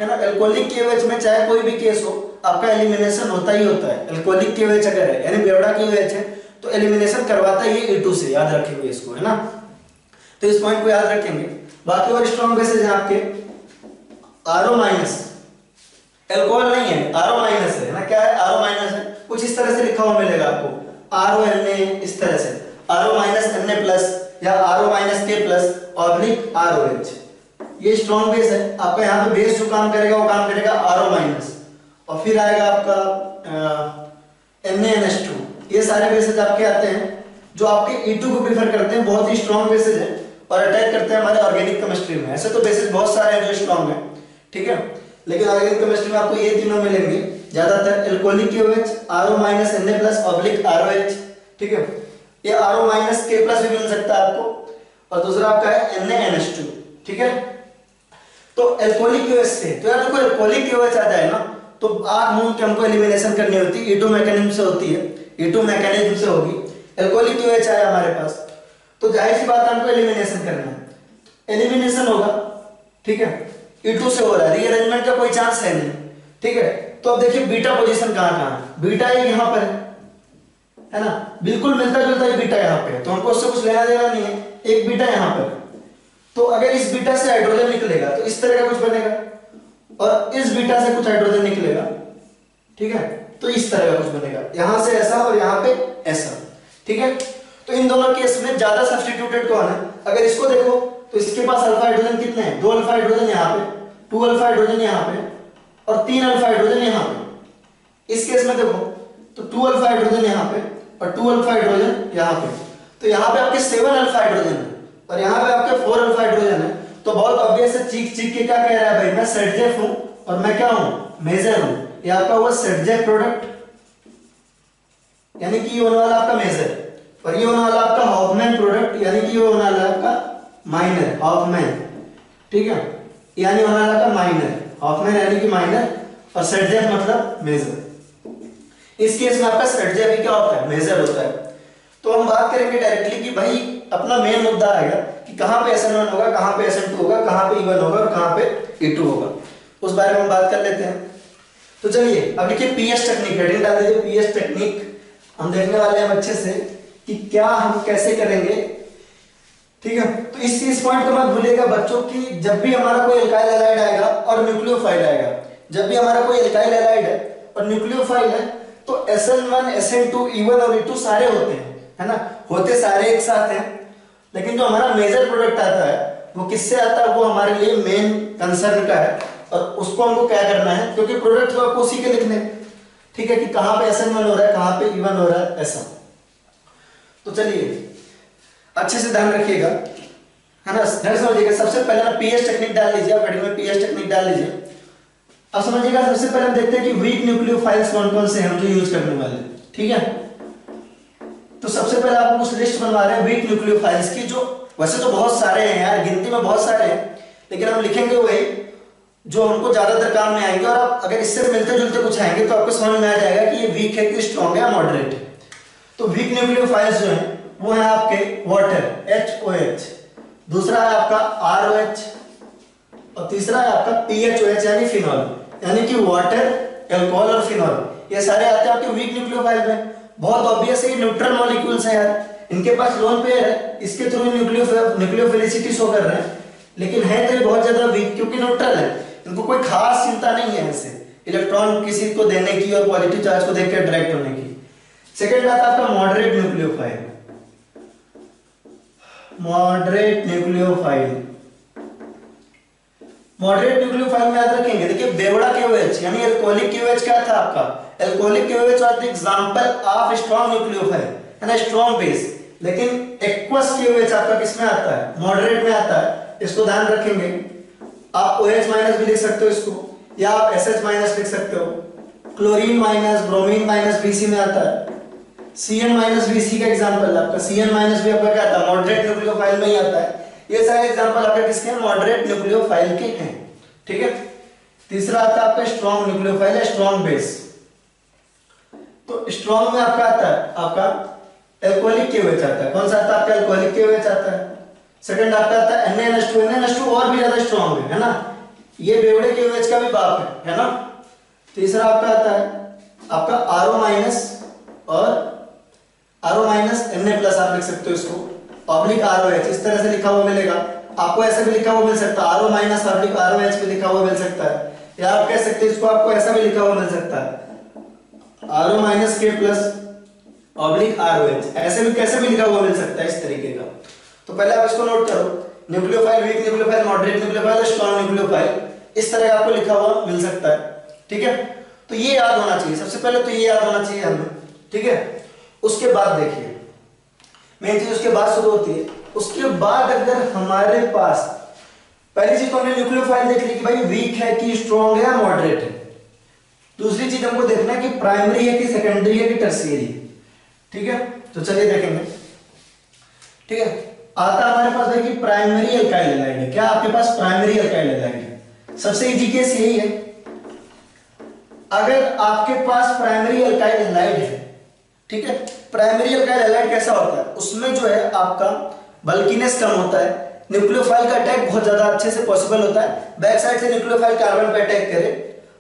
Speaker 1: है ना, एल्कोहलिक के OH में चाहे कोई भी केस हो, आपका एलिमिनेशन होता ही होता है। एल्कोहलिक के OH अगर है, यानी बेवड़ा के OH है, तो एलिमिनेशन करवाता है ये E2 से, याद रखेंगे इसको, है ना। तो इस पॉइंट को याद रखेंगे। बाकी और स्ट्रॉन्ग बेसिस हैं आपके RO माइनस, एल्कोहल नहीं है, RO माइनस है ना, क्या है, RO माइनस है, कुछ इस तरह से लिखा हुआ मिलेगा आपको, RONA, इस तरह से RO माइनस Na प्लस या RO minus K plus oblique ROH। ये स्ट्रॉन्ग बेस है आपका। यहाँ पे बेस जो काम करेगा वो काम करेगा RO माइनस, और फिर आएगा आपका NaNH2। ये सारे बेसेज आपके आते हैं जो आपके E2 को प्रीफर करते हैं, बहुत ही स्ट्रॉन्ग बेसेज है और अटैक करते हैं हमारे ऑर्गेनिक केमिस्ट्री में। ऐसे तो बेसेज बहुत सारे हैं जो स्ट्रॉन्ग है, ठीक है, लेकिन ऑर्गेनिक केमिस्ट्री में आपको ये तीनों मिलेंगे ज्यादातर, एल्कोहलिक के OH, RO minus Na plus oblique ROH, ठीक है। ये RO माइनस K प्लस भी मिल सकता है आपको, और दूसरा आपका है NaNH2, ठीक है। तो एल्कोहलिक के OH से, तो यार देखो एल्कोहलिक के OH आ जाए ना, तो आग मूंद के हमको एलिमिनेशन करनी होती है, E2 मैकेनिज्म से होती है, E2 मैकेनिज्म से होगी। एल्कोहलिक के OH आया हमारे पास, तो जाहिर सी बात है हमको एलिमिनेशन करना है, एलिमिनेशन होगा, ठीक है। E2 से हो रहा है, रीअरेंजमेंट का कोई चांस है नहीं, ठीक है। तो अब देखिए बीटा पोजीशन कहाँ कहाँ है, बीटा ये यहाँ पर है ना, बिल्कुल मिलता जुलता ही बीटा यहाँ पे है, तो हमको उससे कुछ लेना देना नहीं है। एक बीटा यहाँ पर, तो अगर इस बीटा से हाइड्रोजन निकलेगा तो इस तरह का कुछ बनेगा, और इस बीटा से कुछ हाइड्रोजन निकलेगा, ठीक है, तो इस तरह का कुछ बनेगा, यहां से ऐसा और यहाँ पे ऐसा, ठीक है। तो इन दोनों केस में ज्यादा सब्स्टिट्यूटेड कौन है, अगर इसको देखो तो इसके पास अल्फा हाइड्रोजन कितने हैं, 2 अल्फा हाइड्रोजन यहाँ पे, 2 अल्फा हाइड्रोजन यहाँ पे, और 3 अल्फा हाइड्रोजन यहाँ पे। इस केस में देखो तो 2 अल्फा हाइड्रोजन यहाँ पे और 2 अल्फा हाइड्रोजन यहाँ पे, तो यहाँ पे आपके 7 अल्फा हाइड्रोजन है और यहाँ पे आपके 4 अल्फा हाइड्रोजन है। तो बहुत ऑब्वियस है, चीख चीख के क्या कह रहा है भाई, मैं सेडजेफ हूं और मैं क्या हूं, मेजर हूं। ये आपका हुआ सेडजेफ प्रोडक्ट, यानी कि ये होने वाला आपका मेजर, और ये होने वाला आपका हॉफमैन प्रोडक्ट, यानी कि ये होने वाला आपका माइनर, हॉफमैन, ठीक है, यानी होने वाला आपका माइनर, हॉफमैन यानी कि माइनर, और सेडजेफ मतलब मेजर। इस केस में आपका सेडजेफ क्या होता है, मेजर होता है। तो हम बात करेंगे डायरेक्टली कि भाई अपना मेन मुद्दा आएगा कि कहां पे SN1 होगा, कहां पे SN2 होगा, कहां पे E1 होगा और कहां पे E2 होगा, उस बारे में हम बात कर लेते हैं। तो चलिए अब देखिए PS टेक्निक, हेडिंग डाल दीजिए PS टेक्निक। हम देखने वाले हैं अच्छे से कि क्या हम कैसे करेंगे, ठीक है। तो इस पॉइंट को मत भूलिएगा बच्चों कि जब भी हमारा कोई एल्काइल हैलाइड आएगा और न्यूक्लियोफाइल आएगा, जब भी हमारा कोई एल्काइल हैलाइड है और न्यूक्लियोफाइल है, तो SN1 SN2 E1 और E2 सारे होते हैं, है ना, होते सारे एक साथ हैं। लेकिन जो हमारा मेजर प्रोडक्ट आता है वो किससे आता है, वो हमारे लिए मेन कंसर्न का है, और उसको हमको क्या करना है, क्योंकि प्रोडक्ट तो आपको उसी के लिखने, ठीक है, कि कहां पे SN1 हो रहा है, कहां पे E1 हो रहा है, ऐसा। तो चलिए अच्छे से ध्यान रखिएगा, है ना, ध्यान समझिएगा। सबसे पहले ना PS टेक्निक डाल लीजिए, आप हेडिंग में PS टेक्निक डाल लीजिए। अब समझिएगा, सबसे पहले हम देखते हैं कि वीक न्यूक्लियोफाइल्स कौन कौन से हैं जो यूज करने वाले हैं, ठीक है। तो सबसे पहले आपको कुछ लिस्ट बनवा रहे हैं वीक न्यूक्लियोफाइल्स की, जो वैसे तो बहुत सारे हैं यार, गिनती में बहुत सारे हैं, लेकिन हम लिखेंगे वही जो हमको ज्यादातर काम में आएंगे। और आप अगर इससे मिलते जुलते कुछ आएंगे तो आपको समझ में आ जाएगा कि ये वीक है कि स्ट्रॉन्ग है, मॉडरेट है। तो वीक न्यूक्लियोफाइल्स जो है वो है आपके वाटर HOH, दूसरा है आपका ROH, और तीसरा है आपका PHOH यानी फिनॉल, यानी कि वाटर, अल्कोहल और फिनॉल, ये सारे आते हैं आपके वीक न्यूक्लियोफाइल में। बहुत ऑब्वियस है, ये न्यूट्रल मॉलिक्यूल्स हैं यार, इनके पास लोन पेयर है, इसके थ्रू न्यूक्लियोफिलिसिटी शो कर रहे हैं, लेकिन है तो ये बहुत ज्यादा वीक क्योंकि न्यूट्रल है, इनको कोई खास चिंता नहीं है ऐसे इलेक्ट्रॉन किसी को देने की और पॉजिटिव चार्ज को देकर अट्रैक्ट होने की। सेकेंड आता है आपका moderate nucleophile. Moderate nucleophile, moderate nucleophile में याद रखेंगे, देखिए बेवड़ा KOH यानी अल्कोहलिक KOH क्या था आपका, अल्कोहलिक KOH और the example of strong nucleophile है ना, स्ट्रॉन्ग बेस। लेकिन एक्वस KOH आपका किसमें आता है, मॉडरेट में आता है, इसको ध्यान रखेंगे। आप OH माइनस भी लिख सकते हो इसको, या आप SH माइनस लिख सकते हो। Chlorine minus, bromine minus BC में आता है। Cn माइनस BC का एग्जांपल आपका, Cn माइनस भी आपका क्या आता है, मॉडरेट न्यूक्लियोफाइल में ही आता है। ये सारे एग्जांपल आपके किसके हैं, मॉडरेट न्यूक्लियोफाइल के हैं, ठीक है। तीसरा आता है आपका स्ट्रॉन्ग न्यूक्लियोफाइल है, स्ट्रॉन्ग बेस। तो स्ट्रॉन्ग में आपका आता है आपका अल्कोहलिक KOH आता है, कौन सा आता है आपका, अल्कोहलिक KOH आता है। सेकंड आपका आता है NaNH2 और भी ज्यादा स्ट्रॉन्ग है ना, ये बेवड़े KOH का भी बाप है ना। तीसरा आपका आता है आपका RO माइनस और RO माइनस Na प्लस, आप लिख सकते हो इसको, ऑब्लिक ROH, इस तरह से लिखा हुआ मिलेगा आपको, ऐसा भी लिखा हुआ मिल सकता है, RO माइनस ऑब्लिक ROH भी लिखा हुआ मिल सकता है, या आप कह सकते हैं इसको, आपको ऐसा भी लिखा हुआ मिल सकता है RO minus K plus oblique ROH, ऐसे भी कैसे भी लिखा हुआ मिल सकता है इस तरीके का। तो पहले आप इसको नोट करो, nucleophile, weak nucleophile, moderate nucleophile, strong nucleophile, इस तरह का आपको लिखा हुआ मिल सकता है, ठीक है। तो ये याद होना चाहिए, सबसे पहले तो ये याद होना चाहिए हमें, ठीक है। उसके बाद देखिए मेन चीज उसके बाद शुरू होती है। उसके बाद अगर हमारे पास, पहली चीज तो हमने न्यूक्लियोफाइल देख ली कि भाई वीक है कि स्ट्रॉन्ग है, मॉडरेट है। दूसरी चीज हमको देखना है कि प्राइमरी है कि सेकेंडरी है कि टर्शियरी, ठीक है। तो चलिए देखेंगे, ठीक है। आता हमारे पास देखिए प्राइमरी अल्काइल हैलाइड है, क्या आपके पास प्राइमरी अल्काइल हैलाइड है। सबसे इजी केस यही है, अगर आपके पास प्राइमरी अल्काइल हैलाइड है, ठीक है। प्राइमरी अल्काइल हैलाइड कैसा होता है, उसमें जो है आपका बल्कीनेस कम होता है, न्यूक्लियोफाइल का अटैक बहुत ज्यादा अच्छे से पॉसिबल होता है, बैक साइड से न्यूक्लियोफाइल कार्बन पे अटैक करे।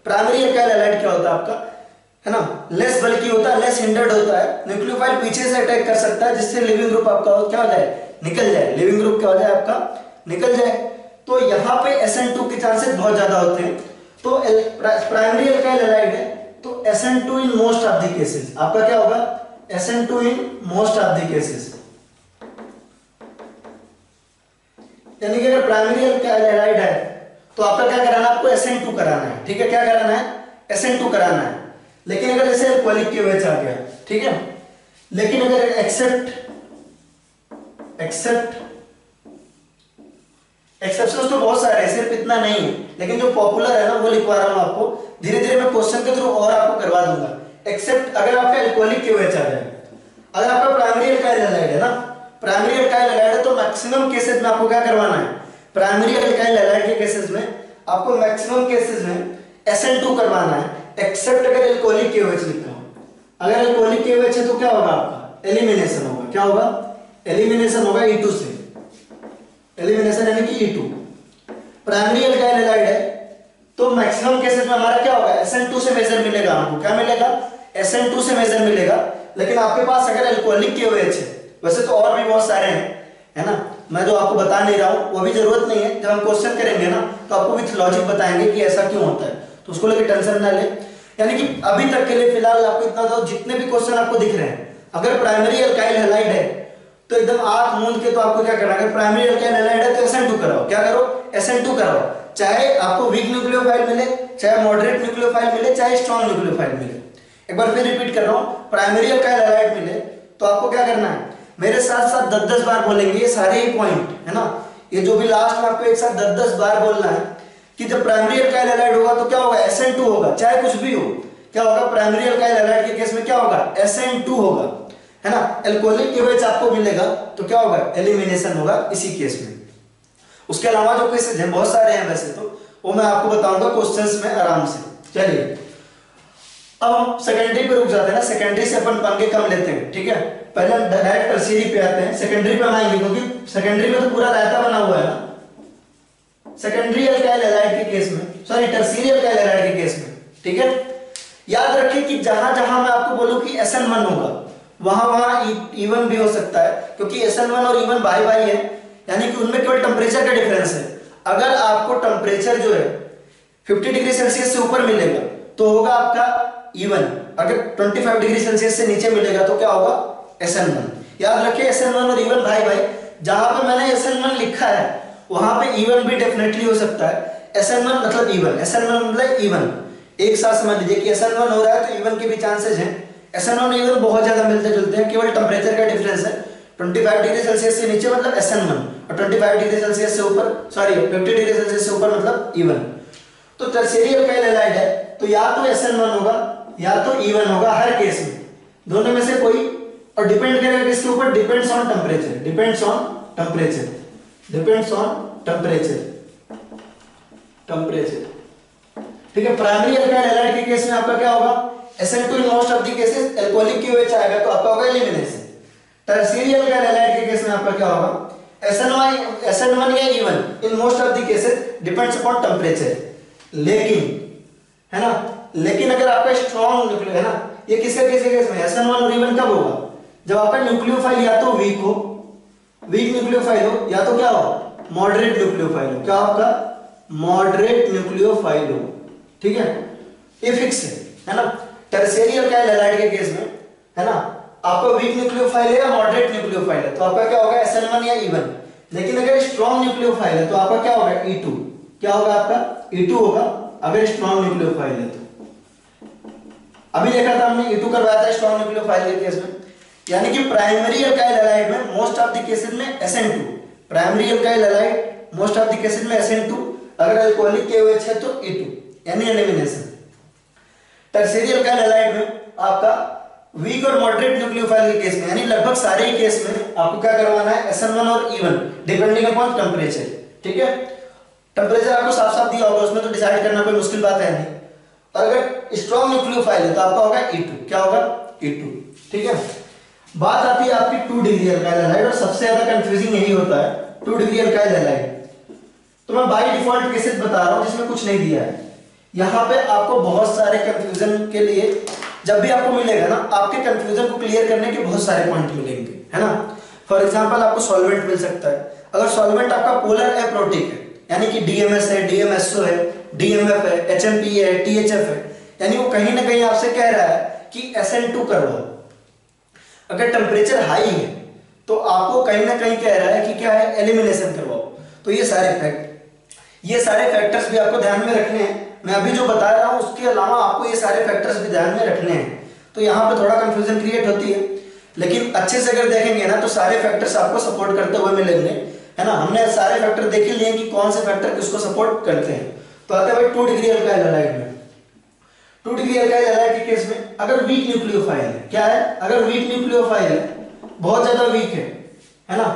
Speaker 1: प्राइमरी अल्काइल हैलाइड क्या होता है आपका, है ना, लेस बल्की होता है, लेस हिंडर्ड होता है, न्यूक्लियोफाइल पीछे से अटैक कर सकता है, जिससे लिविंग ग्रुप आपका क्या हो जाए, निकल जाए, लिविंग ग्रुप क्या हो जाए आपका, निकल जाए। तो यहाँ पे SN2 के चांसेस बहुत ज्यादा होते हैं। तो प्राइमरी अल्काइल हैलाइड है तो SN2 in most of the cases, आपका क्या होगा, SN2 in most of the cases, यानी कि अगर प्राइमरी अल्काइल हैलाइड है तो आपका क्या कराना है, आपको SN2 कराना है, ठीक है। क्या कराना है, SN2 कराना है। लेकिन अगर जैसे अल्कोहलिक KOH आ गया, ठीक है, लेकिन अगर एक्सेप्शंस तो बहुत सारे हैं, सिर्फ इतना नहीं है, लेकिन जो पॉपुलर है ना वो लिखवा रहा हूं आपको, धीरे धीरे मैं क्वेश्चन के थ्रू और आपको करवा दूंगा। एक्सेप्ट अगर आपका अल्कोहलिक KOH आ जाए, अगर आपका प्राइमरी अल्काइल हैलाइड है ना, प्राइमरी अल्काइल हैलाइड है तो मैक्सिमम केसेस में आपको क्या करवाना है, प्राइमरी अल्काइल हैलाइड के केसेस में आपको मैक्सिमम केसेस में SN2 करवाना है, एक्सेप्ट अगर अल्कोहलिक KOH लिखा हो। अगर अल्कोहलिक KOH है तो क्या होगा आपका, एलिमिनेशन होगा, क्या होगा, एलिमिनेशन होगा E2 से, एलिमिनेशन यानी कि E2। प्राइमरी अल्काइल हैलाइड है तो मैक्सिमम केसेस में हमारा क्या होगा, SN2 से मेजर मिलेगा, हमको क्या मिलेगा, SN2 से मेजर मिलेगा। लेकिन आपके पास अगर अल्कोहलिक KOH है, वैसे तो और भी बहुत सारे हैं, है ना, मैं जो आपको बता नहीं रहा हूं वो भी जरूरत नहीं है, जब हम क्वेश्चन करेंगे ना तो आपको विथ लॉजिक बताएंगे कि ऐसा क्यों होता है, तो उसको लेकर टेंशन ना ले। यानी कि अभी तक के लिए फिलहाल आपको इतना दो, जितने भी क्वेश्चन आपको दिख रहे हैं, अगर प्राइमरी अल्काइल हैलाइड है तो एकदम आंख मूंद के तो आपको क्या करना है, अगर प्राइमरी अल्काइल हैलाइड है तो SN2 कराओ, क्या करो, SN2 कराओ, चाहे आपको वीक न्यूक्लियोफाइल मिले, चाहे मॉडरेट न्यूक्लियोफाइल मिले, चाहे स्ट्रॉन्ग न्यूक्लियोफाइल मिले। एक बार फिर रिपीट कर रहा हूं, प्राइमरी अल्काइल हैलाइड मिले तो आपको क्या करना है, मेरे साथ साथ 10-10 बार बोलेंगे ये सारे ही पॉइंट, है ना, ये जो भी लास्ट में आपको एक साथ 10-10 बार बोलना है कि जब प्राइमरी अल्काइल हैलाइड होगा तो क्या होगा, SN2 होगा, चाहे कुछ भी हो। क्या होगा, प्राइमरी अल्काइल हैलाइड के केस में क्या होगा, SN2 होगा, है ना। एल्कोहलिक KOH आपको मिलेगा तो क्या होगा, एलिमिनेशन होगा इसी केस में। उसके अलावा जो केसेस हैं बहुत सारे हैं वैसे तो, वो मैं आपको बताऊंगा क्वेश्चंस में आराम से। चलिए अब हम सेकेंडरी पे रुक जाते हैं ना, सेकेंडरी से अपन पंगे कम लेते हैं, ठीक है। पहले हम डायरेक्ट टर्शियरी पे आते हैं, सेकेंडरी पे हम आएंगे क्योंकि सेकेंडरी में तो पूरा रायता बना हुआ है ना। सेकेंडरी अल्काइल हैलाइड के केस में, सॉरी टर्शियरी अल्काइल हैलाइड के केस में, ठीक है। याद रखिए कि जहां जहां मैं आपको बोलूं कि SN1 होगा वहां वहां E1 भी हो सकता है, क्योंकि SN1 और E1 भाई भाई है, यानी कि उनमें केवल टेम्परेचर का डिफरेंस है। अगर आपको टेम्परेचर जो है 50 डिग्री सेल्सियस से ऊपर मिलेगा तो होगा आपका E1, अगर 25 डिग्री सेल्सियस से नीचे मिलेगा तो क्या होगा, SN1। याद रखिए SN1 और E1 भाई भाई, जहां पे मैंने SN1 लिखा है वहां पे E1 भी डेफिनेटली हो सकता है। SN1 मतलब E1, SN1 मतलब E1, एक साथ समझ लीजिए कि SN1 हो रहा है तो E1 के भी चांसेस हैं। SN1 और E1 बहुत ज्यादा मिलते जुलते हैं, केवल टेम्परेचर का डिफरेंस है। 25 डिग्री सेल्सियस से नीचे मतलब SN1 और 25 डिग्री सेल्सियस से ऊपर, सॉरी 50 डिग्री सेल्सियस से ऊपर मतलब E1। तो टर्शियरी अल्काइल हैलाइड है तो या तो SN1 होगा या तो E1 होगा, हर केस में दोनों में से कोई। और डिपेंड करेगा किसके ऊपर, depends on temperature, depends on temperature, depends on temperature, temperature, ठीक है। प्राइमरी अल्काइल हैलाइड के केस में आपका क्या होगा, SN2 in most of the cases, alcoholic KOH आएगा तो आपका होगा एलिमिनेशन। टर्शियरी अल्काइल हैलाइड के केस में आपका क्या होगा, SN1 या E1 in most of the cases depends upon temperature. लेकिन, है ना, लेकिन अगर आपका स्ट्रॉन्ग न्यूक्लियो है ना, ये किसका केस में, SN1 और E1 कब होगा, जब आपका न्यूक्लियोफाइल या तो वीक हो, वीक न्यूक्लियोफाइल हो, या तो क्या हो, मॉडरेट न्यूक्लियोफाइल हो। क्या आपका, मॉडरेट न्यूक्लियोफाइल हो, ठीक है, ये फिक्स है ना। टर्शियरी अल्काइल हैलाइड के केस में, है ना, आपका वीक न्यूक्लियोफाइल है या मॉडरेट न्यूक्लियोफाइल है तो आपका क्या होगा, SN1 या E1। लेकिन अगर स्ट्रॉन्ग न्यूक्लियोफाइल है तो आपका क्या होगा, E2। क्या होगा आपका, E2 होगा अगर स्ट्रॉन्ग न्यूक्लियोफाइल है तो। अभी देखा था हमने E2 करवाया था स्ट्रॉन्ग न्यूक्लियोफाइल के केस में। यानी कि प्राइमरी अल्काइल हैलाइड में मोस्ट ऑफ द केसेस में SN2, primary alkyl halide most of the cases में SN2, अगर अल्कोहलिक KOH है तो E2, यानी एलिमिनेशन। टर्शियरी अल्काइल हैलाइड में आपका वीक और मॉडरेट न्यूक्लियोफाइल के केस में, यानी लगभग सारे ही केस में आपको क्या करवाना है, SN1 और E1 डिपेंडिंग अपॉन टेम्परेचर, ठीक है। टेम्परेचर आपको साफ साफ दिया होगा, उसमें तो डिसाइड करना कोई मुश्किल बात है नहीं। और अगर स्ट्रॉन्ग न्यूक्लियोफाइल है तो आपका होगा E2। क्या होगा, E2, ठीक है। बात आती है आपकी 2 डिग्री अल्काइल हैलाइड, और सबसे ज्यादा कंफ्यूजिंग यही होता है 2 डिग्री अल्काइल हैलाइड। तो मैं बाय डिफॉल्ट केसेस बता रहा हूं जिसमें कुछ नहीं दिया है। यहां पे आपको बहुत सारे कंफ्यूजन के लिए, जब भी आपको मिलेगा ना, आपके कंफ्यूजन को क्लियर करने के बहुत सारे पॉइंट मिलेंगे, है ना। फॉर एग्जांपल आपको सॉल्वेंट मिल सकता है, अगर सॉल्वेंट आपका पोलर अप्रोटिक है, यानी कि DMS है, DMSO है, DMF है, HMP है, THF है, यानी वो कहीं ना कहीं आपसे कह रहा है कि SN2 करवाओ। अगर टेम्परेचर हाई है तो आपको कहीं ना कहीं कह रहा है कि क्या है, एलिमिनेशन करवाओ। तो ये सारे फैक्टर्स भी आपको ध्यान में रखने हैं। मैं अभी जो बता रहा हूं उसके अलावा आपको ये सारे फैक्टर्स भी ध्यान में रखने हैं। तो यहाँ पे थोड़ा कंफ्यूजन क्रिएट होती है, लेकिन अच्छे से अगर देखेंगे ना तो सारे फैक्टर्स आपको सपोर्ट करते हुए मिलेंगे, है ना। हमने सारे फैक्टर देख ही लिए कि कौन से फैक्टर किसको सपोर्ट करते हैं। तो आते हैं भाई 2 डिग्री अल्काइल हैलाइड में। 2 डिग्री अल्काइल हैलाइड के केस में अगर वीक न्यूक्लियोफाइल है, क्या है, अगर वीक न्यूक्लियोफाइल है, बहुत ज्यादा वीक है ना,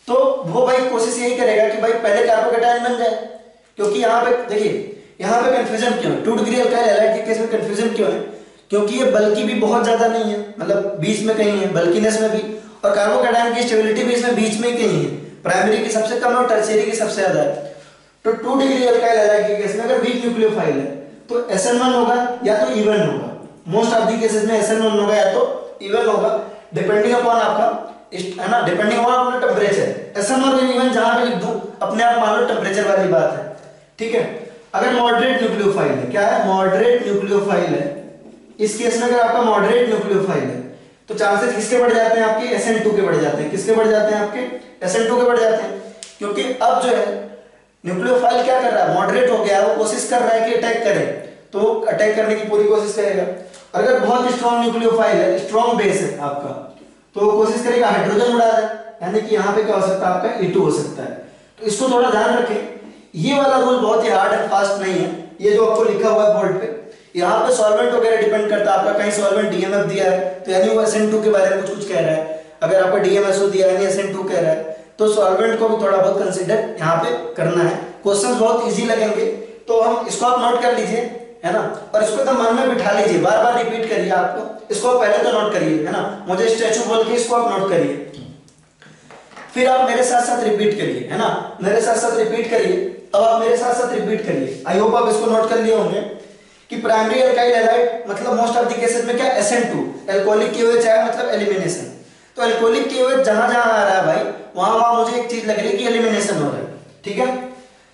Speaker 1: तो वो भाई कोशिश यही करेगा कि भाई पहले कार्बोकैटायन बन जाए। क्योंकि यहाँ पे देखिए, यहाँ पे कंफ्यूजन क्यों है, 2 डिग्री अल्काइल हैलाइड के केस में कंफ्यूजन क्यों है, क्योंकि ये बल्कि भी बहुत ज्यादा नहीं है, मतलब बीच में कहीं है, बल्कीनेस में भी, और कार्बोकैटायन की स्टेबिलिटी भी इसमें बीच में कहीं है, प्राइमरी की सबसे कम और टर्शियरी की सबसे ज्यादा है। तो 2 डिग्री अल्काइल हैलाइड के केस में अगर वीक न्यूक्लियोफाइल है तो SN1 होगा या तो E1 होगा। मोस्ट ऑफ द केसेस में SN1 होगा या तो E1 होगा, डिपेंडिंग अपॉन आपका, है ना, डिपेंडिंग अपॉन अपना टेम्परेचर। SN1 और E1 जहां पे लिख दूं अपने आप मान लो टेम्परेचर वाली बात है, ठीक है। अगर मॉडरेट न्यूक्लियोफाइल है, क्या है, मॉडरेट न्यूक्लियोफाइल है, इस केस में अगर आपका मॉडरेट न्यूक्लियोफाइल है तो चांसेस किसके बढ़ जाते हैं, आपके SN2 के बढ़ जाते हैं। किसके बढ़ जाते हैं, आपके SN2 के बढ़ जाते हैं। क्योंकि अब जो है न्यूक्लियोफाइल क्या कर रहा है, मॉडरेट हो गया, वो कोशिश कर रहा है कि अटैक करे, तो अटैक करने की पूरी कोशिश करेगा। अगर बहुत स्ट्रॉन्ग न्यूक्लियोफाइल है, स्ट्रॉन्ग बेस है आपका, तो वो कोशिश करेगा हाइड्रोजन उड़ा दे, यानी कि यहाँ पे क्या हो सकता है, आपका E2 हो सकता है। तो इसको थोड़ा ध्यान रखें, ये वाला रूल बहुत ही हार्ड एंड फास्ट नहीं है, ये जो आपको लिखा हुआ है बोर्ड पे, यहाँ पे सॉल्वेंट वगैरह डिपेंड करता है आपका, कहीं सॉल्वेंट डीएमएफ दिया है तो यानी वो SN2 के बारे में कुछ कह रहा है, अगर आपका DMSO दिया है यानी SN2 कह रहा है, तो सॉल्वेंट को भी थोड़ा बहुत कंसीडर यहाँ पे करना है। क्वेश्चंस बहुत इजी लगेंगे, तो हम इसको आप नोट कर लीजिए, है ना, और इसको एकदम मन में बिठा लीजिए, बार बार रिपीट करिए आपको, इसको पहले तो नोट करिए, है ना, मुझे स्टैचू बोल के इसको आप नोट करिए, फिर आप मेरे साथ साथ रिपीट करिए, है ना, मेरे साथ साथ रिपीट करिए। अब आप मेरे साथ साथ रिपीट करिए, आई होप आप इसको नोट कर लिए होंगे कि प्राइमरी अल्काइल हैलाइड मतलब मोस्ट ऑफ द केसेस में क्या SN2 अल्कोहलिक KOH आया मतलब एलिमिनेशन। तो अल्कोहलिक KOH जहां जहां आ रहा है भाई वहां वहां मुझे एक चीज लग रही है कि एलिमिनेशन हो रहा है, ठीक है,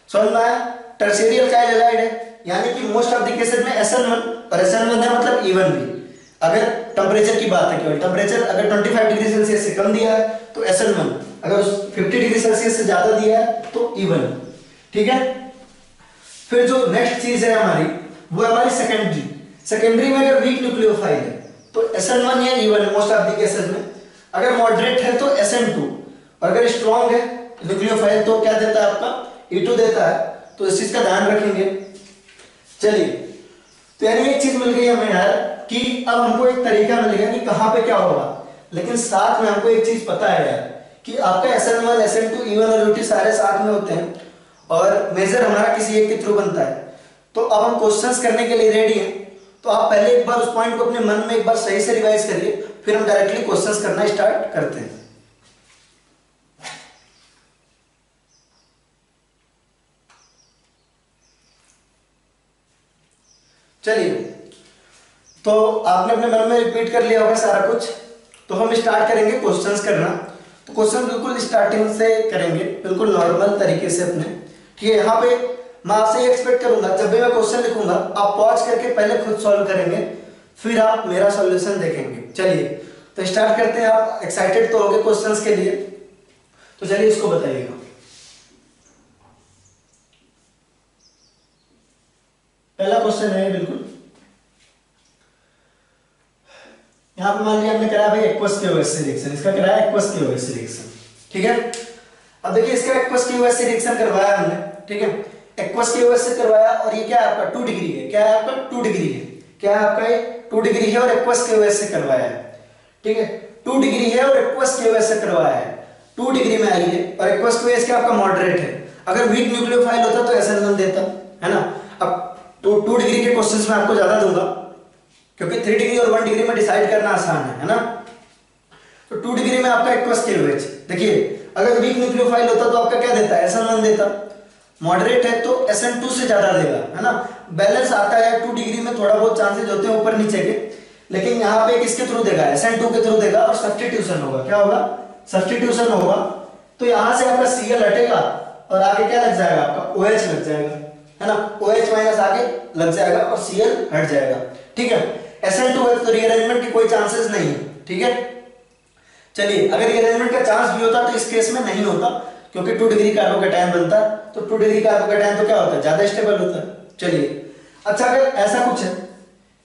Speaker 1: समझ में आया। टर्शियरी अल्काइल हैलाइड है यानी कि मोस्ट ऑफ द केसेस में SN1 और SN1 है मतलब इवन भी, अगर टेम्परेचर की बात है, केवल टेम्परेचर अगर 25 डिग्री सेल्सियस से कम दिया है तो SN1, अगर 50 डिग्री सेल्सियस से ज्यादा दिया है तो इवन, ठीक है। फिर जो नेक्स्ट चीज है हमारी वो है हमारी सेकेंडरी। सेकेंडरी में अगर वीक न्यूक्लियोफाइल है तो SN1 या इवन है मोस्ट ऑफ द केसेस में, अगर मॉडरेट है तो SN2, और अगर स्ट्रॉन्ग है न्यूक्लियोफाइल तो क्या देता है आपका E2 देता है, तो इस चीज का ध्यान रखेंगे। चलिए, तो यानी एक चीज मिल गई हमें यार कि अब हमको एक तरीका मिल गया कि कहां पे क्या होगा, लेकिन साथ में हमको एक चीज पता है यार कि आपका SN1 SN2 इवन और UT सारे साथ में होते हैं और मेजर हमारा किसी एक के थ्रू बनता है। तो अब हम क्वेश्चंस करने के लिए रेडी हैं, तो आप पहले एक बार उस पॉइंट को अपने मन में एक बार सही से रिवाइज करिए, फिर हम डायरेक्टली क्वेश्चंस करना स्टार्ट करते हैं। चलिए, तो आपने अपने मन में रिपीट कर लिया होगा सारा कुछ, तो हम स्टार्ट करेंगे क्वेश्चंस करना। तो क्वेश्चन बिल्कुल स्टार्टिंग से करेंगे, बिल्कुल नॉर्मल तरीके से अपने, ठीक है। यहाँ पे मैं आपसे ये एक्सपेक्ट करूंगा जब भी मैं क्वेश्चन लिखूंगा आप पॉज करके पहले खुद सॉल्व करेंगे, फिर आप मेरा सॉल्यूशन देखेंगे। चलिए, तो स्टार्ट करते हैं। आप एक्साइटेड तो होंगे क्वेश्चंस के लिए, तो चलिए इसको बताइएगा। पहला क्वेश्चन है बिल्कुल, यहां पे मान लिया हमने कराया भाई एक्वस KOH से रिएक्शन, इसका कराया एक्वस KOH से रिएक्शन, ठीक है। अब देखिए इसका एक्वस KOH से रिएक्शन करवाया हमने, ठीक है, एक्वस KOH से करवाया, और ये क्या है आपका 2 डिग्री है, क्या है आपका 2 डिग्री है, क्या है आपका ये 2 डिग्री है और एक्वस KOH से करवाया है, ठीक है, 2 डिग्री है और एक्वस KOH से करवाया है, 2 डिग्री में आई है और एक्वस KOH क्या आपका मॉडरेट है। अगर वीक न्यूक्लियोफाइल होता तो SN1 देता, है ना। अब 2 डिग्री के क्वेश्चंस में आपको ज्यादा दूंगा क्योंकि 3 डिग्री और 1 डिग्री में डिसाइड करना आसान है ना। तो 2 डिग्री में आपका एक्वस KOH, देखिए अगर वीक न्यूक्लियोफाइल होता तो आपका क्या देता है SN1 देता, मॉडरेट है तो SN2 से ज्यादा देगा, है ना। बैलेंस आता है 2 डिग्री में, थोड़ा बहुत चांसेस होते हैं ऊपर नीचे के, लेकिन यहाँ पे किसके थ्रू देगा SN2 के थ्रू देगा और सब्स्टिट्यूशन होगा, क्या होगा सब्स्टिट्यूशन होगा। तो यहाँ से आपका Cl हटेगा और आगे क्या लग जाएगा आपका OH लग जाएगा, है ना, OH माइनस आगे लग जाएगा और Cl हट जाएगा, ठीक है। SN2 है तो रीअरेंजमेंट की कोई चांसेस नहीं है, ठीक है। चलिए, अगर रीअरेंजमेंट का चांस भी होता तो इस केस में नहीं होता क्योंकि 2 डिग्री कार्बोकैटायन बनता है, तो 2 डिग्री कार्बोकैटायन तो क्या होता है ज्यादा स्टेबल होता है। चलिए, अच्छा अगर ऐसा कुछ है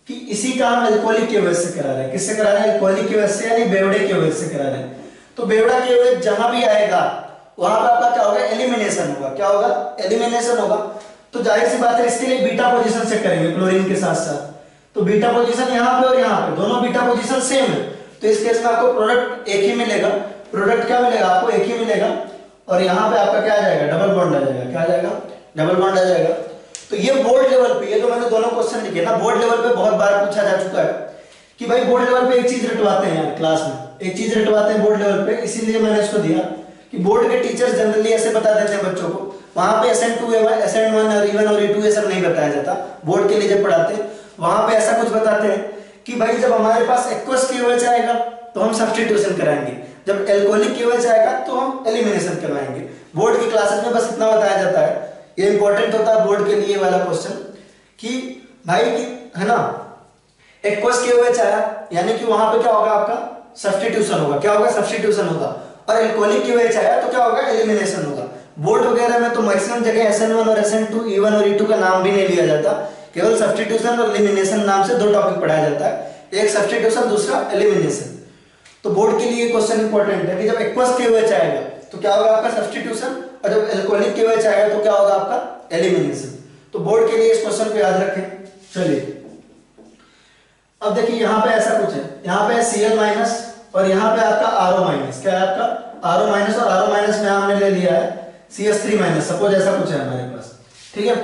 Speaker 1: कि इसी का हम अल्कोहलिक KOH से करा रहे हैं, किससे करा रहे हैं अल्कोहलिक KOH से यानी बेवड़े KOH से करा रहे हैं, तो बेवड़ा KOH जहां भी आएगा वहां पर आपका क्या होगा एलिमिनेशन होगा, क्या होगा एलिमिनेशन होगा। तो जाहिर सी बात है इसके लिए बीटा पोजीशन से करेंगे क्लोरीन के साथ साथ, तो बीटा पोजीशन यहाँ पे और यहाँ पे दोनों बीटा पोजीशन सेम है, तो इस केस में आपको प्रोडक्ट एक ही मिलेगा, प्रोडक्ट क्या मिलेगा आपको एक ही मिलेगा, और यहाँ पे आपका क्या आ जाएगा डबल बॉन्ड आ जाएगा, क्या आ जाएगा डबल बॉन्ड आ जाएगा। तो ये बोर्ड लेवल पे, ये जो मैंने दोनों क्वेश्चन लिखे ना बोर्ड लेवल पे बहुत बार पूछा जा चुका है कि भाई बोर्ड लेवल पे एक चीज रटवाते हैं यार, क्लास में एक चीज रटवाते हैं बोर्ड लेवल पे, इसीलिए मैंने इसको दिया कि बोर्ड के टीचर्स जनरली ऐसे बता देते हैं बच्चों को, वहां पे SN2 SN1 और इवन और E2 ये सब नहीं बताया जाता, बोर्ड के लिए जब पढ़ाते हैं वहां पे ऐसा कुछ बताते हैं कि भाई जब हमारे पास एक्वस KOH आएगा तो हम सब्स्टिट्यूशन कराएंगे, जब अल्कोहलिक KOH आएगा तो हम एलिमिनेशन करवाएंगे। बोर्ड की क्लासेस में बस इतना बताया जाता है, ये इंपॉर्टेंट होता है बोर्ड के लिए वाला क्वेश्चन कि भाई है ना एक्वस KOH आया यानी कि वहां पे क्या होगा आपका सब्स्टिट्यूशन होगा, क्या होगा सब्स्टिट्यूशन होगा, और अल्कोहलिक KOH आया तो क्या होगा एलिमिनेशन होगा। बोर्ड वगैरह में तो मैक्सिमम जगह SN1 और SN2 E1 और E2 का नाम भी नहीं लिया जाता, केवल सब्स्टिट्यूशन और एलिमिनेशन नाम से 2 टॉपिक पढ़ाया जाता है, एक सब्स्टिट्यूशन दूसरा एलिमिनेशन। तो बोर्ड के लिए क्वेश्चन इंपॉर्टेंट है कि जब एक्वस KOH आएगा तो क्या होगा आपका सब्स्टिट्यूशन और जब एल्कोहलिक KOH आएगा तो क्या होगा आपका एलिमिनेशन। तो बोर्ड के लिए इस क्वेश्चन को याद रखें। चलिए अब देखिए यहाँ पे ऐसा कुछ है, यहाँ पे Cl माइनस और यहाँ पे आपका RO माइनस। क्या है आपका RO माइनस, और RO माइनस में हमने ले लिया है CH3 माइनस। सपोज ऐसा कुछ है हमारे पास, ठीक है,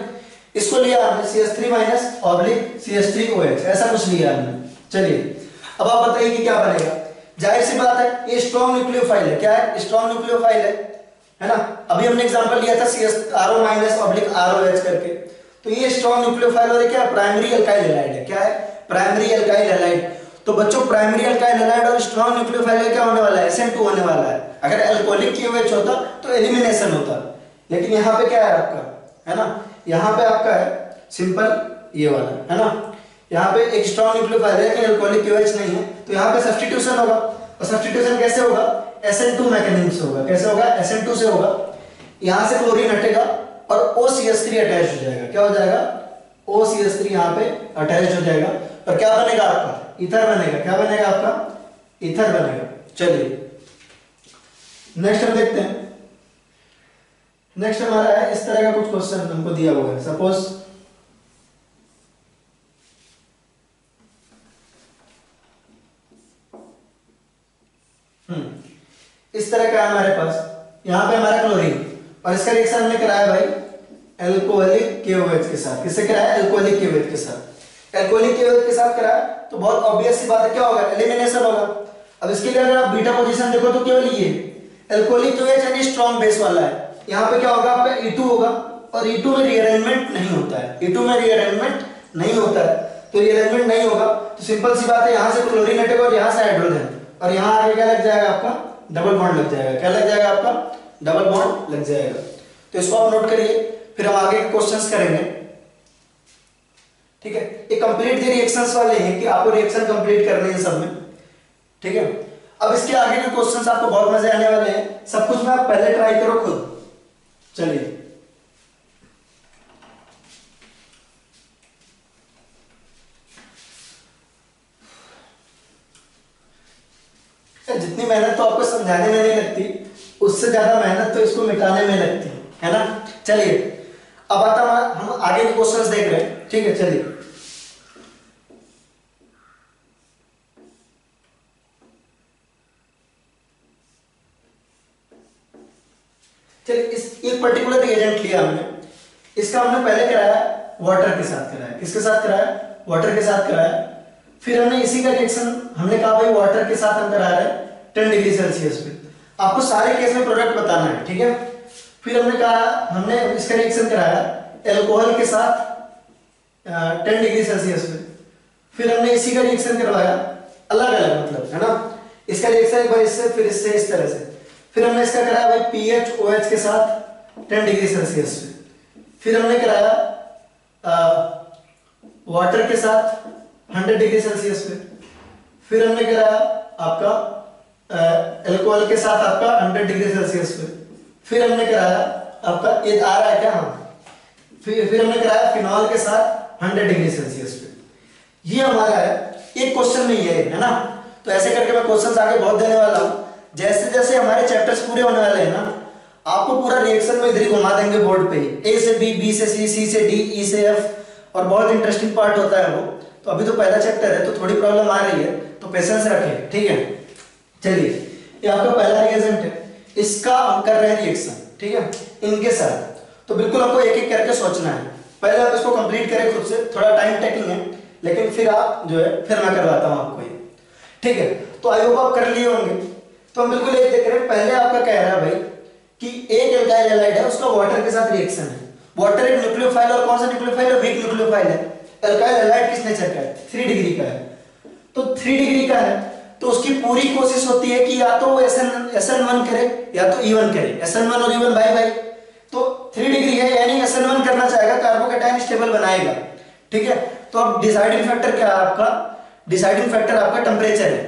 Speaker 1: इसको लिया हमने CH3 माइनस ऑब्लिक CH3OH, ऐसा कुछ लिया हमने। चलिए अब आप बताइए कि क्या बनेगा। जाहिर सी बात है ये स्ट्रॉन्ग न्यूक्लियोफाइल है। क्या है, स्ट्रॉन्ग न्यूक्लियोफाइल है ना। अभी हमने एग्जांपल लिया था RO माइनस ऑब्लिक ROH करके, तो ये स्ट्रॉन्ग न्यूक्लियोफाइल और क्या प्राइमरी अल्काइल हैलाइड है। क्या है, प्राइमरी अल्काइल हैलाइड। तो बच्चों प्राइमरी अल्काइल हैलाइड और स्ट्रॉन्ग न्यूक्लियोफाइल क्या होने वाला है, SN2 होने वाला है। अगर अल्कोहलिक KOH होता तो एलिमिनेशन होता, लेकिन यहाँ पे क्या है आपका, है ना, यहाँ पे आपका है सिंपल ये वाला, है ना। यहाँ पे एक स्ट्रॉन्ग न्यूक्लियोफाइल है लेकिन अल्कोहलिक KOH नहीं है, तो यहाँ पे सब्स्टिट्यूशन होगा। और सब्स्टिट्यूशन कैसे होगा, SN2 मैकेनिज्म से होगा। कैसे होगा, SN2 से होगा। यहाँ से क्लोरीन हटेगा और OCH3 अटैच हो जाएगा। क्या हो जाएगा, OCH3 यहाँ पे अटैच हो जाएगा और क्या बनेगा आपका, ईथर बनेगा। क्या बनेगा आपका, ईथर बनेगा। चलिए नेक्स्ट हम देखते हैं। नेक्स्ट हमारा है इस तरह का कुछ क्वेश्चन हमको दिया हुआ है। सपोज इस तरह का है हमारे पास, यहां पे हमारा क्लोरीन और इसका रिएक्शन हमने कराया भाई एल्कोहलिक KOH के साथ। किससे कराया, एल्कोहलिक KOH के साथ। एल्कोहलिक KOH के साथ कराया तो बहुत ऑब्वियस सी बात है, क्या होगा, एलिमिनेशन होगा। अब इसके लिए अगर आप बीटा पोजीशन देखो तो केवल ये एल्कोहलिक KOH यानी स्ट्रॉन्ग बेस वाला है। यहाँ पे क्या होगा आपका E2 होगा और E2 में रीअरेंजमेंट नहीं होता है। E2 में रीअरेंजमेंट नहीं होता है, तो रीअरेंजमेंट नहीं होगा तो सिंपल सी बात है, यहाँ से क्लोरीन हटेगा और यहाँ से हाइड्रोजन, और यहाँ आगे क्या लग जाएगा आपका, डबल बॉन्ड लग जाएगा। क्या लग जाएगा आपका, डबल बॉन्ड लग जाएगा। तो इसको आप नोट करिए, फिर हम आगे के क्वेश्चंस करेंगे। ठीक है, ये कंप्लीट ये रिएक्शंस वाले हैं कि आपको रिएक्शन कंप्लीट करने हैं सब में। ठीक है, अब इसके आगे के क्वेश्चंस आपको बहुत मजे आने वाले हैं। सब कुछ में आप पहले ट्राई करो खुद। चलिए जितनी मेहनत तो आपको समझाने में नहीं लगती, उससे ज्यादा मेहनत तो इसको मिटाने में लगती है ना। चलिए अब आता हम आगे के क्वेश्चंस देख रहे हैं। ठीक है, चलिए इस एक पर्टिकुलर रिएजेंट लिया हमने, इसका हमने पहले कराया वाटर के साथ कराया। किसके साथ कराया, वाटर के साथ कराया। फिर हमने इसी का रिएक्शन हमने कहा भाई वाटर के साथ हम करा रहे हैं 10 डिग्री सेल्सियस पे। आपको सारे केस में प्रोडक्ट बताना है। ठीक है, फिर हमने कहा हमने इसका रिएक्शन कराया एल्कोहल के साथ 10 डिग्री सेल्सियस पे। फिर हमने इसी का रिएक्शन करवाया अलग अलग, मतलब है ना, इसका रिएक्शन एक बार इससे, फिर इससे, इस तरह से। फिर हमने इसका कराया भाई PHOH के साथ 10 डिग्री सेल्सियस पे। फिर हमने कराया वाटर के साथ 100 डिग्री सेल्सियस पे। फिर हमने कराया आपका एल्कोहल के साथ आपका 100 डिग्री सेल्सियस पे। फिर हमने कराया आपका ये आ रहा है क्या, हाँ, फिर हमने कराया फिनॉल के साथ 100 डिग्री सेल्सियस पे। ये हमारा है एक क्वेश्चन में ये है ना। तो ऐसे करके मैं क्वेश्चंस आगे बहुत देने वाला हूं। जैसे जैसे हमारे चैप्टर्स पूरे होने वाले हैं ना, आपको पूरा रिएक्शन में इधर ही घुमा देंगे बोर्ड पे ही, A से B, B से C, C से D, E से F, और बहुत इंटरेस्टिंग पार्ट होता है वो। तो अभी तो पहला चैप्टर है तो थोड़ी प्रॉब्लम आ रही है, तो पेशेंस रखें। ठीक है, चलिए ये आपका पहला रिएजेंट है, इसका हम कर रहे हैं रिएक्शन। ठीक है, इनके साथ तो बिल्कुल आपको एक एक करके सोचना है। पहले आप इसको कंप्लीट करें खुद से, थोड़ा टाइम टेकिंग है, लेकिन फिर आप जो है फिर मैं करवाता हूं आपको ये। ठीक है, तो आई होप आप कर लिए होंगे। तो हम बिल्कुल एक देख रहे हैं, पहले आपका कह रहा है भाई कि एक एल्काइल हैलाइड है, उसका वाटर के साथ रिएक्शन है। वाटर एक न्यूक्लियोफाइल, और कौन सा न्यूक्लियोफाइल है, वीक न्यूक्लियोफाइल है। एल्काइल हैलाइड किस नेचर का है, 3 डिग्री का है। तो 3 डिग्री का है तो उसकी पूरी कोशिश होती है कि या तो वो SN1 करे या तो E1 करे। SN1 और E1 भाई भाई, तो 3 डिग्री है यानी SN1 करना चाहेगा, कार्बोकेटाइन स्टेबल बनाएगा। ठीक है, तो अब डिसाइडिंग फैक्टर क्या है आपका, डिसाइडिंग फैक्टर आपका टेम्परेचर है।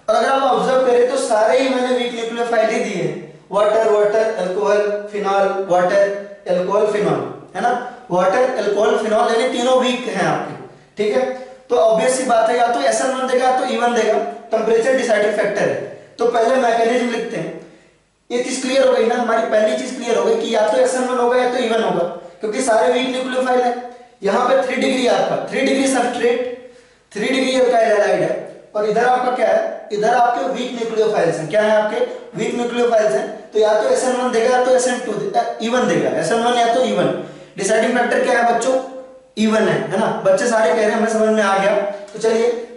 Speaker 1: और अगर आप ऑब्जर्व करें तो सारे ही मैंने वीक न्यूक्लियोफाइल ही दिए हैं, water water alcohol phenol, water alcohol phenol, है ना। वाटर एल्कोहल फिनॉल यानी तीनों वीक हैं आपके। ठीक है, तो ऑब्वियस सी बात है या तो SN1 देगा या तो E1 देगा। टेम्परेचर डिसाइडिंग फैक्टर है। तो पहले मैकेनिज्म लिखते हैं। ये चीज क्लियर हो गई ना, हमारी पहली चीज क्लियर हो गई कि या तो SN1 होगा या तो E1 होगा, क्योंकि सारे वीक न्यूक्लियोफाइल है। यहाँ पे 3 डिग्री आपका, 3 degree substrate, 3 degree alkyl halide है, और इधर आपका क्या है, इधर आपके वीक न्यूक्लियोफाइल्स हैं। क्या है आपके वीक न्यूक्लियोफाइल्स हैं, तो या तो SN1 देगा या तो SN2 E1 देगा, SN1 या तो E1। डिसाइडिंग फैक्टर क्या है बच्चों, E1 है ना। बच्चे सारे कह रहे हैं हमें समझ में आ गया। तो चलिए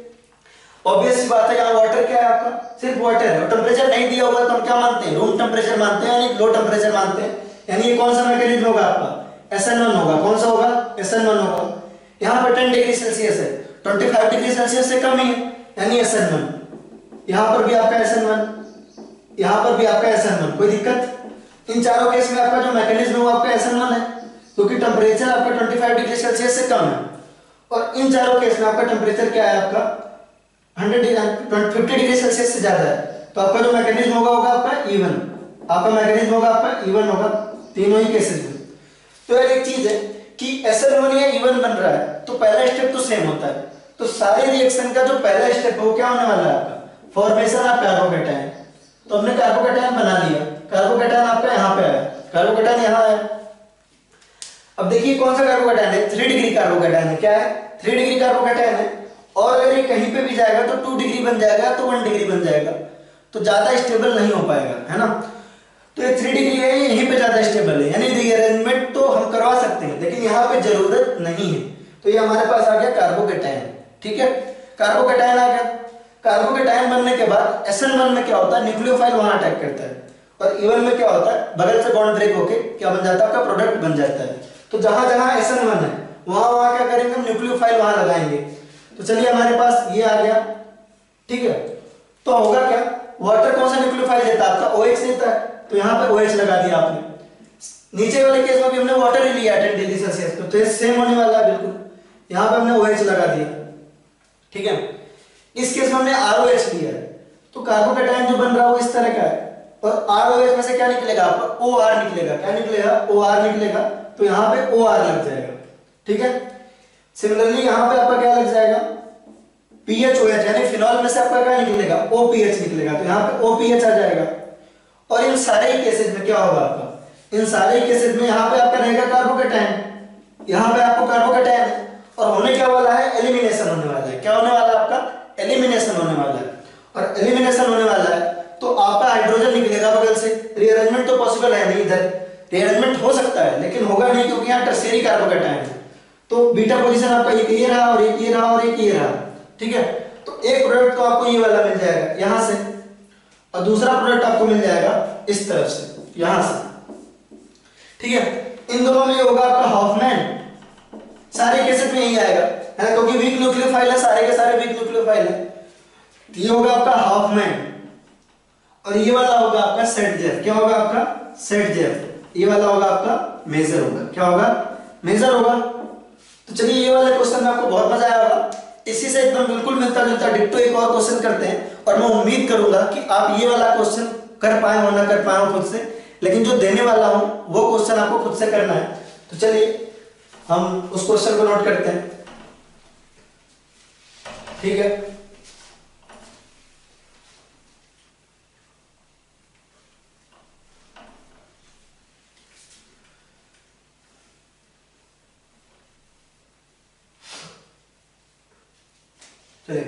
Speaker 1: ऑब्वियस सी बात है, यहाँ वाटर क्या है आपका, सिर्फ वाटर है, और टेम्परेचर नहीं दिया होगा तो हम क्या मानते हैं, रूम टेम्परेचर मानते हैं, यानी लो टेम्परेचर मानते हैं। यानी ये कौन सा मैकेनिज्म होगा आपका, SN1 होगा। कौन सा होगा, SN1 होगा। यहाँ पर 10 डिग्री सेल्सियस है, 25 डिग्री सेल्सियस से कम ही है, यानी SN1। यहाँ पर भी आपका SN1, यहाँ पर भी आपका SN1। कोई दिक्कत, इन चारों केस में आपका जो मैकेनिज्म है वो आपका SN1 है, क्योंकि टेम्परेचर आपका 25 डिग्री सेल्सियस से कम है। और इन चारों केस में आपका टेम्परेचर क्या है आपका 50 डिग्री सेल्सियस से ज्यादा है, तो आपका जो मैकेनिज्म होगा आपका E1। आपका मैकेनिज्म होगा आपका E1 होगा तीनों ही केसेस में। तो यार एक चीज है कि SN1 या E1 बन रहा है तो पहला स्टेप तो सेम होता है, तो सारे रिएक्शन का जो पहला स्टेप है वो क्या होने वाला है आपका, फॉर्मेशन ऑफ कार्बोकैटायन। तो हमने कार्बोकैटायन बना लिया, कार्बोकैटायन आपका यहाँ पे आया, कार्बोकैटायन यहाँ आया। अब देखिए कौन सा कार्बोकैटायन है, 3 डिग्री कार्बोकैटायन है। क्या है, 3 डिग्री कार्बोकैटायन है, और अगर ये कहीं पे भी जाएगा तो 2 डिग्री बन जाएगा, तो 1 डिग्री बन जाएगा, तो ज्यादा स्टेबल नहीं हो पाएगा, है ना। तो ये 3 डिग्री है, यहीं पे ज्यादा स्टेबल है, यानी रीअरेंजमेंट तो हम करवा सकते हैं लेकिन यहाँ पे जरूरत नहीं है। तो ये हमारे पास आ गया कार्बोकैटायन, ठीक है, कार्बोकैटायन आ गया। कार्बोकैटायन बनने के बाद SN1 में क्या होता है, न्यूक्लियोफाइल वहां अटैक करता है, और E1 में क्या होता है, बगल से बॉन्ड ब्रेक होके क्या बन जाता है, आपका प्रोडक्ट बन जाता है। तो जहां जहां SN1 है वहां वहां क्या करेंगे, हम न्यूक्लियोफाइल वहां लगाएंगे। तो चलिए हमारे पास ये आ गया, ठीक है। तो होगा क्या, वाटर कौन सा न्यूक्लियोफाइल देता है आपका, OH देता है, तो यहाँ पे OH लगा दिया आपने। नीचे वाले केस में भी हमने वाटर ही लिया 10 डिग्री सेल्सियस पे, तो ये सेम होने वाला है बिल्कुल, यहाँ पे हमने OH लगा दिया, ठीक है। इस केस में हमने ROH लिया है, तो कार्बोकैटायन जो बन रहा है वो इस तरह का है, और ROH में से क्या निकलेगा आपका, OR निकलेगा। क्या निकलेगा, OR निकलेगा, तो यहाँ पे OR लग जाएगा, ठीक है। सिमिलरली यहाँ पे आपका क्या लग जाएगा, PHOH, यानी फिनॉल में से आपका क्या निकलेगा, OPH निकलेगा, तो यहाँ पे OPH आ जाएगा। और इन सारे ही केसेस में क्या होगा आपका, इन सारे ही केसेस में यहाँ पे आपका रहेगा कार्बोकैटायन, यहाँ पे आपको कार्बोकैटायन है, और होने क्या वाला है, एलिमिनेशन होने वाला है। क्या होने वाला है आपका, एलिमिनेशन होने वाला है, और एलिमिनेशन होने वाला है तो आपका हाइड्रोजन निकलेगा बगल से। रीअरेंजमेंट तो पॉसिबल है नहीं, इधर रीअरेंजमेंट हो सकता है लेकिन होगा नहीं, क्योंकि यहाँ टर्शियरी कार्बोकैटायन है। तो बीटा पोजीशन आपका एक ये रहा, और एक ये रहा, और एक ये रहा, ठीक है। तो एक प्रोडक्ट तो आपको ये वाला मिल जाएगा यहां से, और दूसरा प्रोडक्ट आपको मिल जाएगा इस तरफ से, यहां से, ठीक है। इन दोनों में होगा आपका हॉफमैन, सारे केसेस में यही आएगा, है क्योंकि वीक न्यूक्लियोफाइल है, सारे के सारे वीक न्यूक्लियोफाइल है। ये होगा आपका हॉफमैन, और ये वाला होगा आपका सेटजेफ। क्या होगा आपका, सेटजेफ। ये वाला होगा आपका मेजर होगा। क्या होगा, मेजर होगा। तो चलिए ये वाले क्वेश्चन में आपको बहुत मजा आया होगा, इसी से एकदम बिल्कुल मिलता जुलता डिट्टो एक और क्वेश्चन करते हैं, और मैं उम्मीद करूंगा कि आप ये वाला क्वेश्चन कर पाए हो ना कर पाए हो खुद से, लेकिन जो देने वाला हूं वो क्वेश्चन आपको खुद से करना है। तो चलिए हम उस क्वेश्चन को नोट करते हैं, ठीक है। चलिए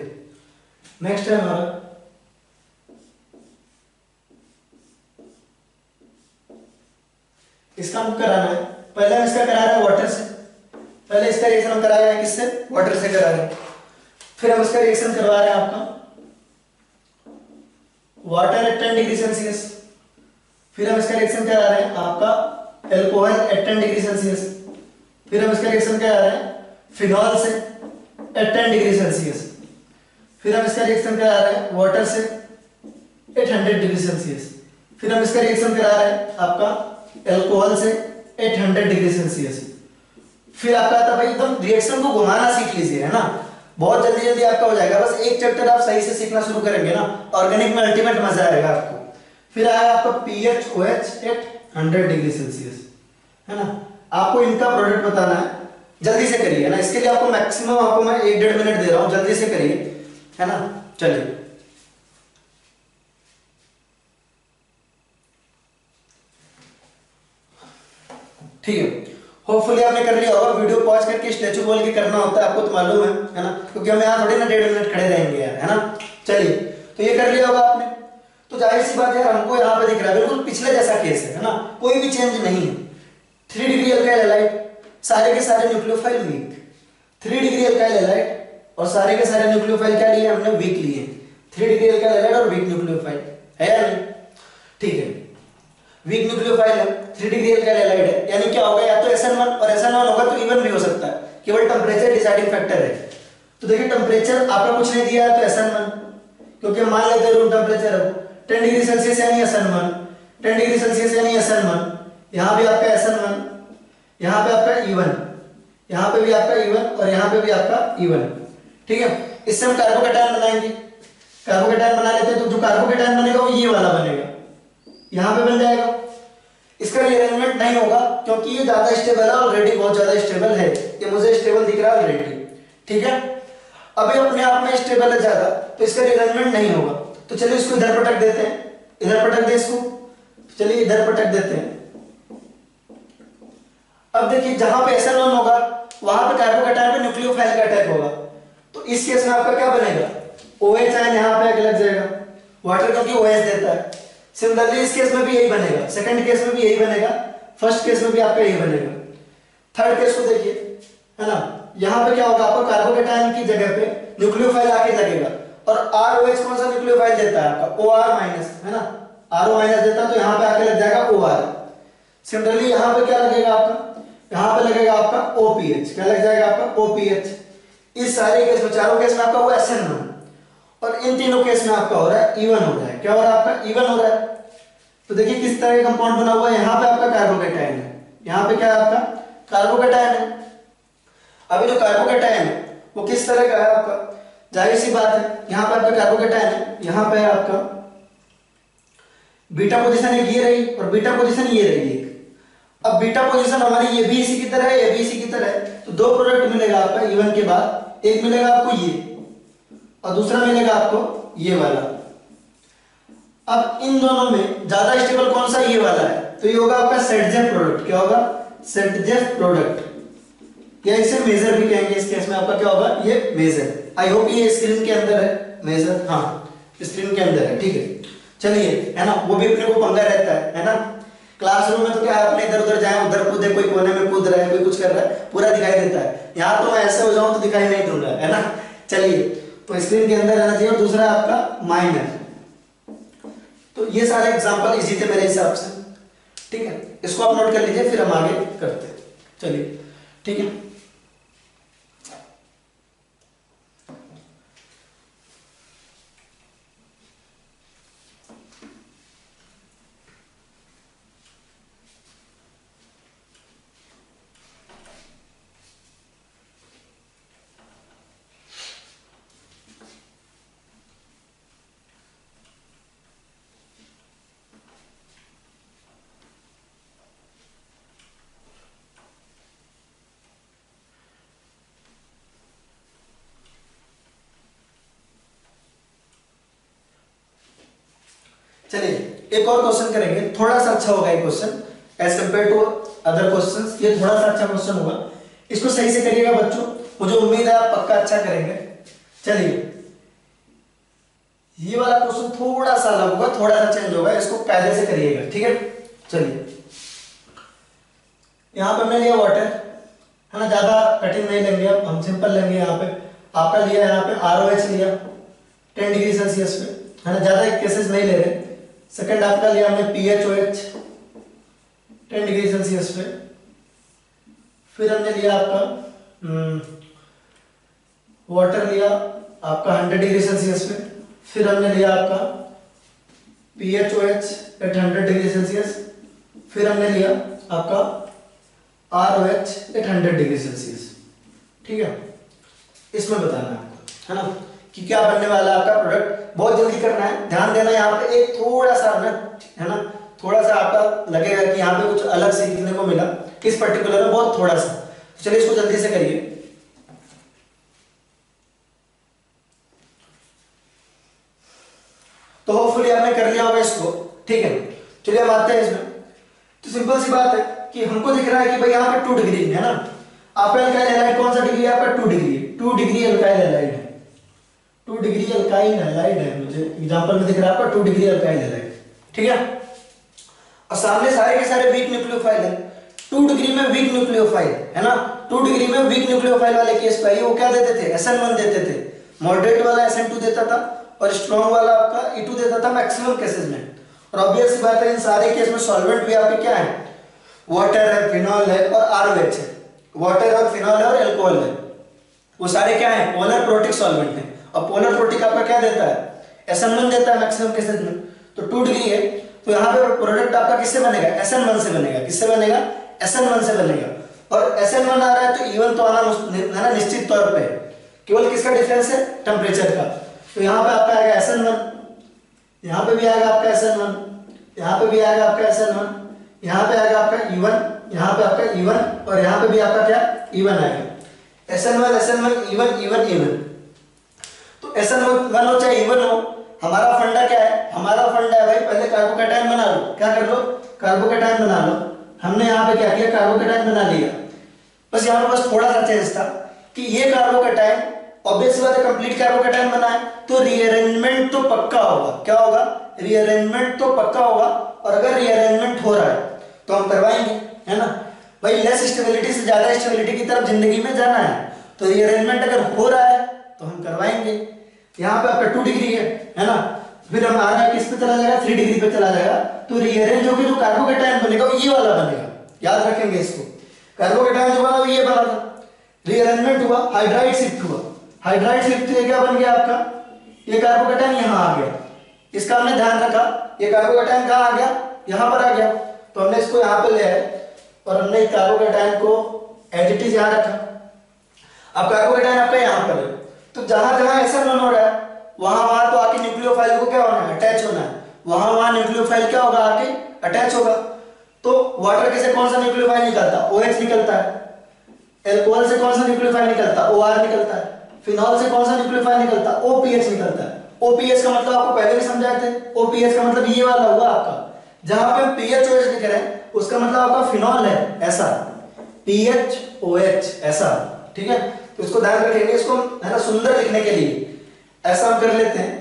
Speaker 1: नेक्स्ट है हमारा इसका हम कराना है, पहले हम इसका करा रहे हैं वाटर से, पहले इसका रिएक्शन हम करा रहे हैं किससे, वाटर से करा रहे हैं। फिर हम इसका रिएक्शन करवा रहे हैं आपका वाटर एट 10 डिग्री सेल्सियस, फिर हम इसका रिएक्शन करा रहे हैं आपका एल्कोहल एट 10 डिग्री सेल्सियस, फिर हम इसका रिएक्शन करा रहे हैं फिनॉल से एट 10 डिग्री सेल्सियस, फिर हम इसका रिएक्शन करा रहे हैं वाटर से 800 डिग्री सेल्सियस, फिर हम इसका रिएक्शन करा रहे हैं आपका एल्कोहल से 800 डिग्री सेल्सियस। फिर आपका आता भाई एकदम रिएक्शन को घुमाना सीख लीजिए, है ना, बहुत जल्दी जल्दी आपका हो जाएगा। बस एक चैप्टर आप सही से सीखना शुरू करेंगे ना, ऑर्गेनिक में अल्टीमेट मजा आएगा आपको। फिर आएगा आपका PHOH एट 100 डिग्री सेल्सियस, है ना। आपको इनका प्रोडक्ट बताना है, जल्दी से करिए ना, इसके लिए आपको मैक्सिमम आपको मैं 1-1.5 मिनट दे रहा हूं, जल्दी से करिए, है ना। चलिए ठीक है, होपफुली आपने कर लिया होगा। वीडियो पॉज करके स्टैचू बोल के करना होता है, आपको तो मालूम है ना, क्योंकि हम यहाँ थोड़ी ना 1.5 मिनट खड़े रहेंगे यार, है ना। चलिए, तो ये कर लिया होगा आपने। तो जाहिर सी बात है यार, हमको यहाँ पे दिख रहा है बिल्कुल पिछले जैसा केस है ना, कोई भी चेंज नहीं है। 3 डिग्री अल्काइल हैलाइड, सारे के सारे nucleophile weak. 3 degree alkyl halide और सारे के सारे न्यूक्लियोफाइल क्या लिए हमने, वीक लिए। 3 डिग्री अल्काइल हैलाइड और वीक न्यूक्लियोफाइल है या नहीं, ठीक है, वीक न्यूक्लियोफाइल है, 3 डिग्री अल्काइल हैलाइड है, यानी क्या होगा, या तो SN1 और SN1 होगा तो इवन भी हो सकता है, केवल टेंपरेचर डिसाइडिंग फैक्टर है। तो देखिए टेंपरेचर आपका कुछ नहीं दिया है तो SN1, क्योंकि मान लेते हैं रूम टेंपरेचर है 10 डिग्री सेल्सियस यानी SN1, 10 डिग्री सेल्सियस यानी SN1, यहाँ भी आपका SN1, यहाँ पे आपका E1, यहाँ पे भी आपका E1 और यहाँ पे भी आपका E1, ठीक है। इससे हम कार्बोकैटायन बनाएंगे, कार्बोकैटायन बना लेते हैं, तो जो कार्बोकैटायन बनेगा वो ये वाला बनेगा, यहाँ पे बन जाएगा। इसका रीअरेंजमेंट नहीं होगा क्योंकि ये ज्यादा स्टेबल है, ऑलरेडी बहुत ज्यादा स्टेबल है, ये मुझे स्टेबल दिख रहा है ऑलरेडी, ठीक है। अभी अपने आप में स्टेबल है ज्यादा, तो इसका रीअरेंजमेंट नहीं होगा। तो चलिए इसको इधर पटक देते हैं, इधर पटक दे इसको, चलिए इधर पटक देते हैं। अब देखिए जहां पे SN1 होगा वहां पे कार्बोकैटायन पे न्यूक्लियोफाइल का अटैक होगा, तो इस केस में आपका क्या बनेगा, OH आयन यहाँ पे आके लग जाएगा, वाटर क्योंकि OH देता है। सिमिलरली इस केस में भी यही बनेगा, सेकंड केस में भी यही बनेगा, फर्स्ट केस में भी आपका यही बनेगा। थर्ड केस को देखिए, है ना, यहाँ पे क्या होगा, आपका कार्बोकैटायन की जगह पे न्यूक्लियोफाइल आके लगेगा, और ROH कौन सा न्यूक्लियोफाइल देता है आपका, OR-, है ना, RO- देता है, तो यहाँ पे आके लग जाएगा OR। सिमिलरली यहाँ पे क्या लगेगा आपका, यहाँ पे लगेगा आपका OPH, क्या लग जाएगा आपका OPH। इस सारे केस में, चारों केस में आपका वो SN1, और इन तीनों केस में आपका हो रहा है E1 हो रहा है, क्या हो रहा है आपका E1 हो रहा है। तो देखिए किस तरह का कंपाउंड बना हुआ है, यहाँ पे आपका कार्बोकैटायन है, यहाँ पे क्या है आपका कार्बोकैटायन है। अभी जो कार्बोकैटायन है वो किस तरह का है आपका, जाहिर सी बात है, यहाँ पे आपका कार्बोकैटायन है, यहाँ पे आपका बीटा पोजीशन एक ये रही और बीटा पोजीशन ये रही एक। अब बीटा पोजीशन हमारी ये भी इसी की तरह है, ये भी इसी की तरह है, तो दो प्रोडक्ट मिलेगा आपका E1 के बाद, एक मिलेगा आपको ये और दूसरा मिलेगा आपको ये वाला। अब इन दोनों में ज्यादा स्टेबल कौन सा, ये वाला है, तो ये होगा आपका सेटजेफ प्रोडक्ट, क्या होगा सेटजेफ प्रोडक्ट, या इसे मेजर भी कहेंगे। इस केस में आपका क्या होगा, ये मेजर। आई होप ये स्क्रीन के अंदर है मेजर, हाँ स्क्रीन के अंदर है, ठीक है। चलिए, है ना, वो भी अपने को पंगा रहता है ना। क्लासरूम में तो क्या है, अपने इधर उधर जाए, उधर कूदे, कोई कोने में कूद रहा है, कोई कुछ कर रहा है, पूरा दिखाई देता है। यहाँ तो मैं ऐसे हो जाऊं तो दिखाई नहीं दूंगा, है ना। चलिए, तो स्क्रीन के अंदर रहना चाहिए, और दूसरा आपका माइनर। तो ये सारे एग्जांपल इजी थे मेरे हिसाब से, ठीक है। इसको आप नोट कर लीजिए, फिर हम आगे करते हैं। चलिए, ठीक है। चलिए, एक और क्वेश्चन करेंगे, थोड़ा सा अच्छा होगा ये question as compare to other questions. ये थोड़ा सा अच्छा क्वेश्चन होगा, इसको सही से करिएगा बच्चों, मुझे उम्मीद है आप पक्का अच्छा करेंगे। चलिए, ये वाला क्वेश्चन थोड़ा सा अलग होगा, थोड़ा सा चेंज होगा, इसको पहले से करिएगा, ठीक है। चलिए, यहां पे हमने लिया वाटर, है ना, ज्यादा कठिन नहीं लेंगे, अब हम सिंपल लेंगे। यहाँ पे आपका लिया, यहाँ पे ROH लिया 10 डिग्री सेल्सियस पे, है ना, ज्यादा केसेस नहीं ले रहे। सेकंड आपका लिया हमने PHOH 10 डिग्री सेल्सियस पे, फिर हमने लिया आपका वाटर लिया आपका 100 डिग्री सेल्सियस पे, फिर हमने लिया आपका PHOH एट 100 डिग्री सेल्सियस, फिर हमने लिया आपका ROH एट 100 डिग्री सेल्सियस, ठीक है। इसमें बताना है आपको, है ना, कि क्या बनने वाला है आपका प्रोडक्ट। बहुत जल्दी करना है, ध्यान देना। यहाँ पे एक थोड़ा सा ना, है ना, थोड़ा सा आपका लगेगा कि यहाँ पे कुछ अलग सीखने को मिला इस पर्टिकुलर में, बहुत थोड़ा सा। तो चलिए इसको जल्दी से करिए। तो होपफुली आपने कर लिया होगा इसको, ठीक है। चलिए हम आते हैं इसमें। तो सिंपल सी बात है कि हमको दिख रहा है कि भाई यहाँ पे 2 डिग्री है ना, आपका अल्काइल हैलाइड कौन सा डिग्री है आपका 2 डिग्री है, 2 डिग्री अल्काइल हैलाइड है, 2 डिग्री अल्काइल हैलाइड है, मुझे एग्जांपल में दिख रहा है आपका 2 डिग्री अल्काइल हैलाइड, ठीक है। और सामने सारे के सारे वीक न्यूक्लियोफाइल है, 2 डिग्री में वीक न्यूक्लियोफाइल है ना, 2 डिग्री में वीक न्यूक्लियोफाइल वाले केस पे वो क्या देते थे, SN1 देते थे, मॉडरेट वाला SN2 देता था और स्ट्रॉन्ग वाला आपका E2 देता था मैक्सिमम केसेस में। और ऑब्वियस सी बात है इन सारे केस में सॉल्वेंट भी आपके क्या है, वाटर है, फिनॉल है और ROH है, वाटर और फिनॉल है और अल्कोहल है, वो सारे क्या है, पोलर प्रोटिक सॉल्वेंट है। और पोलर प्रोटिक आपका क्या देता है, SN1 देता है मैक्सिमम केसेस में। तो 2 डिग्री है तो यहाँ पे प्रोडक्ट आपका किससे बनेगा, SN1 से बनेगा, किससे बनेगा, SN1 से बनेगा। और SN1 आ रहा है तो E1 तो आना है ना निश्चित तौर पे, केवल किसका डिफरेंस है, टेम्परेचर का। तो यहाँ पे आपका आएगा SN1, यहाँ पे भी आएगा आपका SN1, यहाँ पे भी आएगा आपका SN1, यहाँ पे आएगा आपका E1, यहाँ पे आपका E1 और यहाँ पे भी आपका क्या E1 आएगा। SN1 SN1 E1 E1 E1। तो SN1 हो चाहे E1 हो, हमारा फंडा क्या है, हमारा फंडा है भाई पहले कार्बोकैटायन बना लो, क्या कर लो, कार्बोकैटायन बना लो। हमने यहाँ पे क्या किया, कार्बोकैटायन बना लिया। बस यहाँ पे बस थोड़ा सा चेंज था कि ये कार्बोकैटायन ऑब्वियस बात है कंप्लीट कार्बोकैटायन बना है तो रीअरेंजमेंट तो पक्का होगा, क्या होगा, रीअरेंजमेंट तो पक्का होगा। और अगर रीअरेंजमेंट हो रहा है तो हम करवाएंगे, है ना भाई, लेस स्टेबिलिटी से ज्यादा स्टेबिलिटी की तरफ जिंदगी में जाना है, तो रीअरेंजमेंट अगर हो रहा है तो हम करवाएंगे। यहाँ पे आपका 2 डिग्री है ना, फिर हम आ रहा है किस पे चला जाएगा, 3 डिग्री पे चला जाएगा, तो रीअरेंज होकर जो कार्बोकैटायन बनेगा वो ये वाला बनेगा, याद रखेंगे इसको। कार्बोकैटायन जो बना वो ये बना था, रीअरेंजमेंट हुआ, हाइड्राइड शिफ्ट हुआ, हाइड्राइड शिफ्ट से क्या बन गया आपका, ये कार्बोकैटायन यहाँ आ गया, इसका हमने ध्यान रखा, ये कार्बोकैटायन कहाँ आ गया, यहाँ पर आ गया, तो हमने इसको यहाँ पे ले आए और हमने कार्बोकैटायन को एज इट इज यहाँ रखा। अब कार्बोकैटायन आपका यहाँ पर है, तो जहां जहां SN1 हो रहा है वहां वहां तो आके न्यूक्लियोफाइल को क्या होना है, अटैच होना है, वहां वहां न्यूक्लियोफाइल क्या होगा, आके अटैच होगा। तो वाटर के से कौन सा न्यूक्लियोफाइल निकलता, OH निकलता है, अल्कोहल से कौन सा न्यूक्लियोफाइल निकलता, OR निकलता है, फिनॉल से कौन सा न्यूक्लियोफाइल निकलता, OPH निकलता है। OPH का मतलब आपको पहले भी समझाए थे, OPH का मतलब ये वाला हुआ आपका, जहां पे PHOH लिख रहे हैं उसका मतलब आपका फिनॉल है, ऐसा PHOH ऐसा, ठीक है। तो इसको ध्यान रखेंगे, इसको है ना सुंदर लिखने के लिए ऐसा हम कर लेते हैं,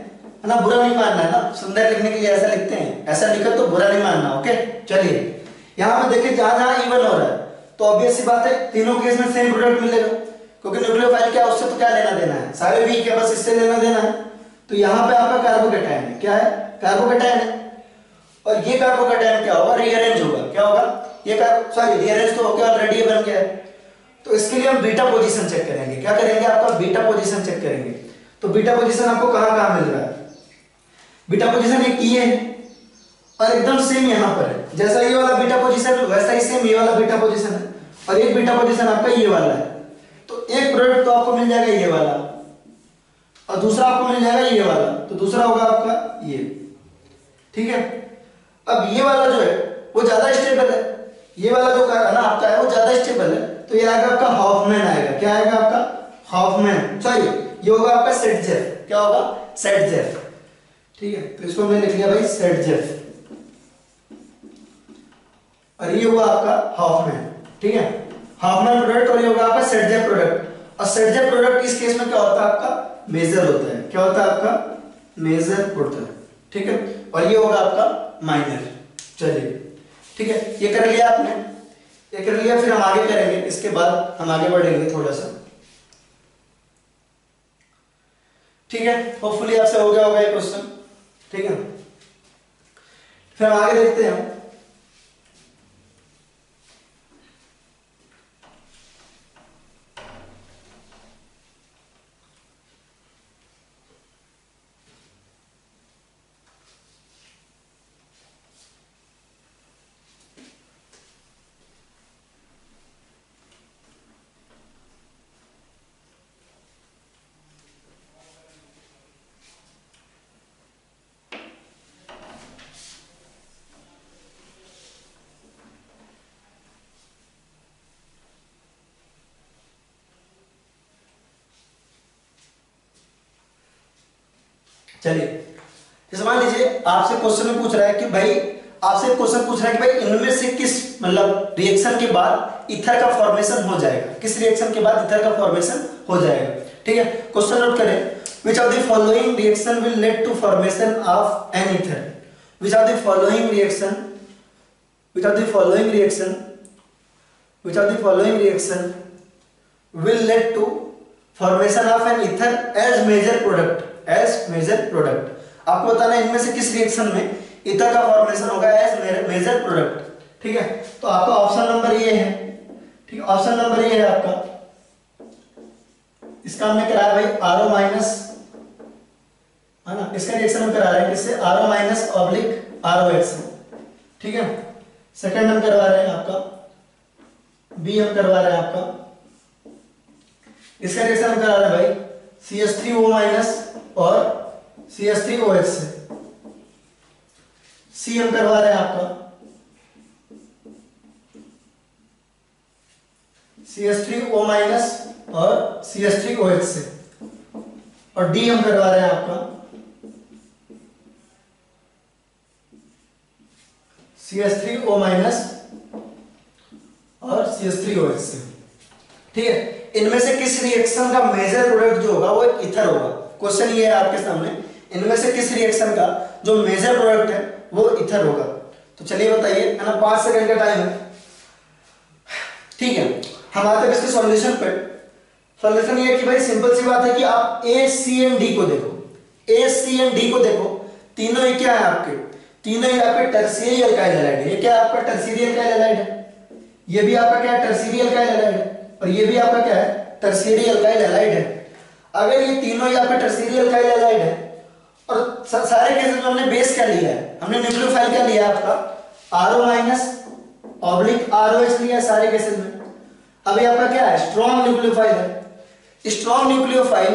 Speaker 1: है ना, बुरा नहीं मानना है ना, सुंदर लिखने के लिए ऐसा लिखते हैं, ऐसा लिखो तो बुरा नहीं मानना, ओके। चलिए यहाँ पे देखिए जहां जहां E1 हो रहा है तो ऑब्वियस सी बात है तीनों केस में सेम प्रोडक्ट मिलेगा, क्योंकि न्यूक्लियोफाइल क्या उससे तो क्या लेना देना है, सारे वीक है बस इससे लेना देना है। तो यहाँ पे आपका कार्बोकैटायन है, क्या है, कार्बोकैटायन है, और ये कार्बोकैटायन क्या होगा, रीअरेंज होगा, क्या होगा, ये सॉरी रीअरेंज तो हो गया ऑलरेडी, बन गया है। तो इसके लिए हम बीटा पोजीशन चेक करेंगे, क्या करेंगे, आपका बीटा पोजीशन चेक करेंगे। तो बीटा पोजीशन आपको कहां कहां मिल रहा है, बीटा पोजीशन एक ये है और एकदम सेम यहां पर है, जैसा ये वाला बीटा पोजीशन वैसा ही सेम ये वाला बीटा पोजीशन है, और एक बीटा पोजीशन आपका ये वाला है। तो एक प्रोडक्ट तो आपको मिल जाएगा ये वाला और दूसरा आपको मिल जाएगा ये वाला, तो दूसरा होगा आपका ये, ठीक है। अब ये वाला जो है वो ज्यादा स्टेबल है, ये वाला जो है ना आपका है वो ज्यादा स्टेबल है, तो ये आएगा आपका हॉफमैन आएगा, क्या आएगा आपका हॉफमैन, सॉरी ये होगा आपका सेटजेफ, क्या होगा, सेटजेफ, ठीक है। तो इसको मैंने लिख लिया भाई सेटजेफ, और ये हुआ आपका हॉफमैन, ठीक है, हॉफमैन प्रोडक्ट, और ये होगा आपका सेटजेफ प्रोडक्ट। और सेटजेफ प्रोडक्ट इस केस में क्या होता है आपका, मेजर होता है, क्या होता है आपका, मेजर होता है, ठीक है। और ये होगा आपका माइनर, चलिए ठीक है, ये कर लिया आपने, ये कर लिया, फिर हम आगे करेंगे, इसके बाद हम आगे बढ़ेंगे थोड़ा सा, ठीक है। होपफुली आपसे हो गया होगा ये क्वेश्चन, ठीक है। फिर हम आगे देखते हैं। चलिए जैसे मान लीजिए आपसे क्वेश्चन में पूछ रहा है कि भाई आपसे क्वेश्चन पूछ रहा है कि भाई इनमें से किस मतलब रिएक्शन के बाद ईथर का फॉर्मेशन हो जाएगा, किस रिएक्शन के बाद ईथर का फॉर्मेशन हो जाएगा। ठीक है, क्वेश्चन नोट करें। Which of the following reaction will lead to formation of an ether? Which of the following reaction will lead to formation of an ether as major product? आपको बताना है इनमें से किस रिएक्शन में ईथर का formation होगा एज मेजर प्रोडक्ट। ठीक है, तो आपका ऑप्शन नंबर ये है। ठीक है, ऑप्शन नंबर ये है आपका, इसका हमने कराया भाई आरओ माइनस, है ना, इसका रिएक्शन हम करा रहे हैं किससे, RO minus oblique RO x. ठीक है, सेकंड हम करवा रहे हैं आपका बी, हम करवा रहे हैं आपका, इसका रिएक्शन हम करा रहे हैं भाई CH3O माइनस और CH3OH से। सी हम करवा रहे हैं आपका CH3O माइनस और CH3OH से, और डी हम करवा रहे हैं आपका CH3O माइनस और CH3OH से। ठीक है, इनमें से किस रिएक्शन का मेजर प्रोडक्ट जो होगा वो एक ईथर होगा। क्वेश्चन ये है आपके सामने, इनमें से किस रिएक्शन का जो मेजर प्रोडक्ट है वो ईथर होगा। तो चलिए बताइए, है ना, 5 सेकंड का टाइम है। ठीक है, हम आते हैं इसके सॉल्यूशन पे। सॉल्यूशन ये है कि भाई सिंपल सी बात है कि आप ए सी एंड डी को देखो, ए सी एंड डी को देखो, तीनों ही क्या है आपके, तीनों ही आपके टर्शियरी अल्काइल हैलाइड है। ये क्या है आपका टर्शियरी अल्काइल हैलाइड है, ये भी आपका क्या है टर्शियरी अल्काइल हैलाइड है, और ये भी आपका क्या है टर्शियरी अल्काइल हैलाइड है। अगर ये तीनों ही आपका टर्शियरी अल्काइल हैलाइड है और सारे केसेस में हमने बेस क्या लिया है, हमने न्यूक्लियोफाइल क्या लिया है आपका आरओ माइनस ऑब्लिक आरओएच लिया है सारे केसेस में। अभी आपका क्या है स्ट्रॉन्ग न्यूक्लियोफाइल है। स्ट्रॉन्ग न्यूक्लियोफाइल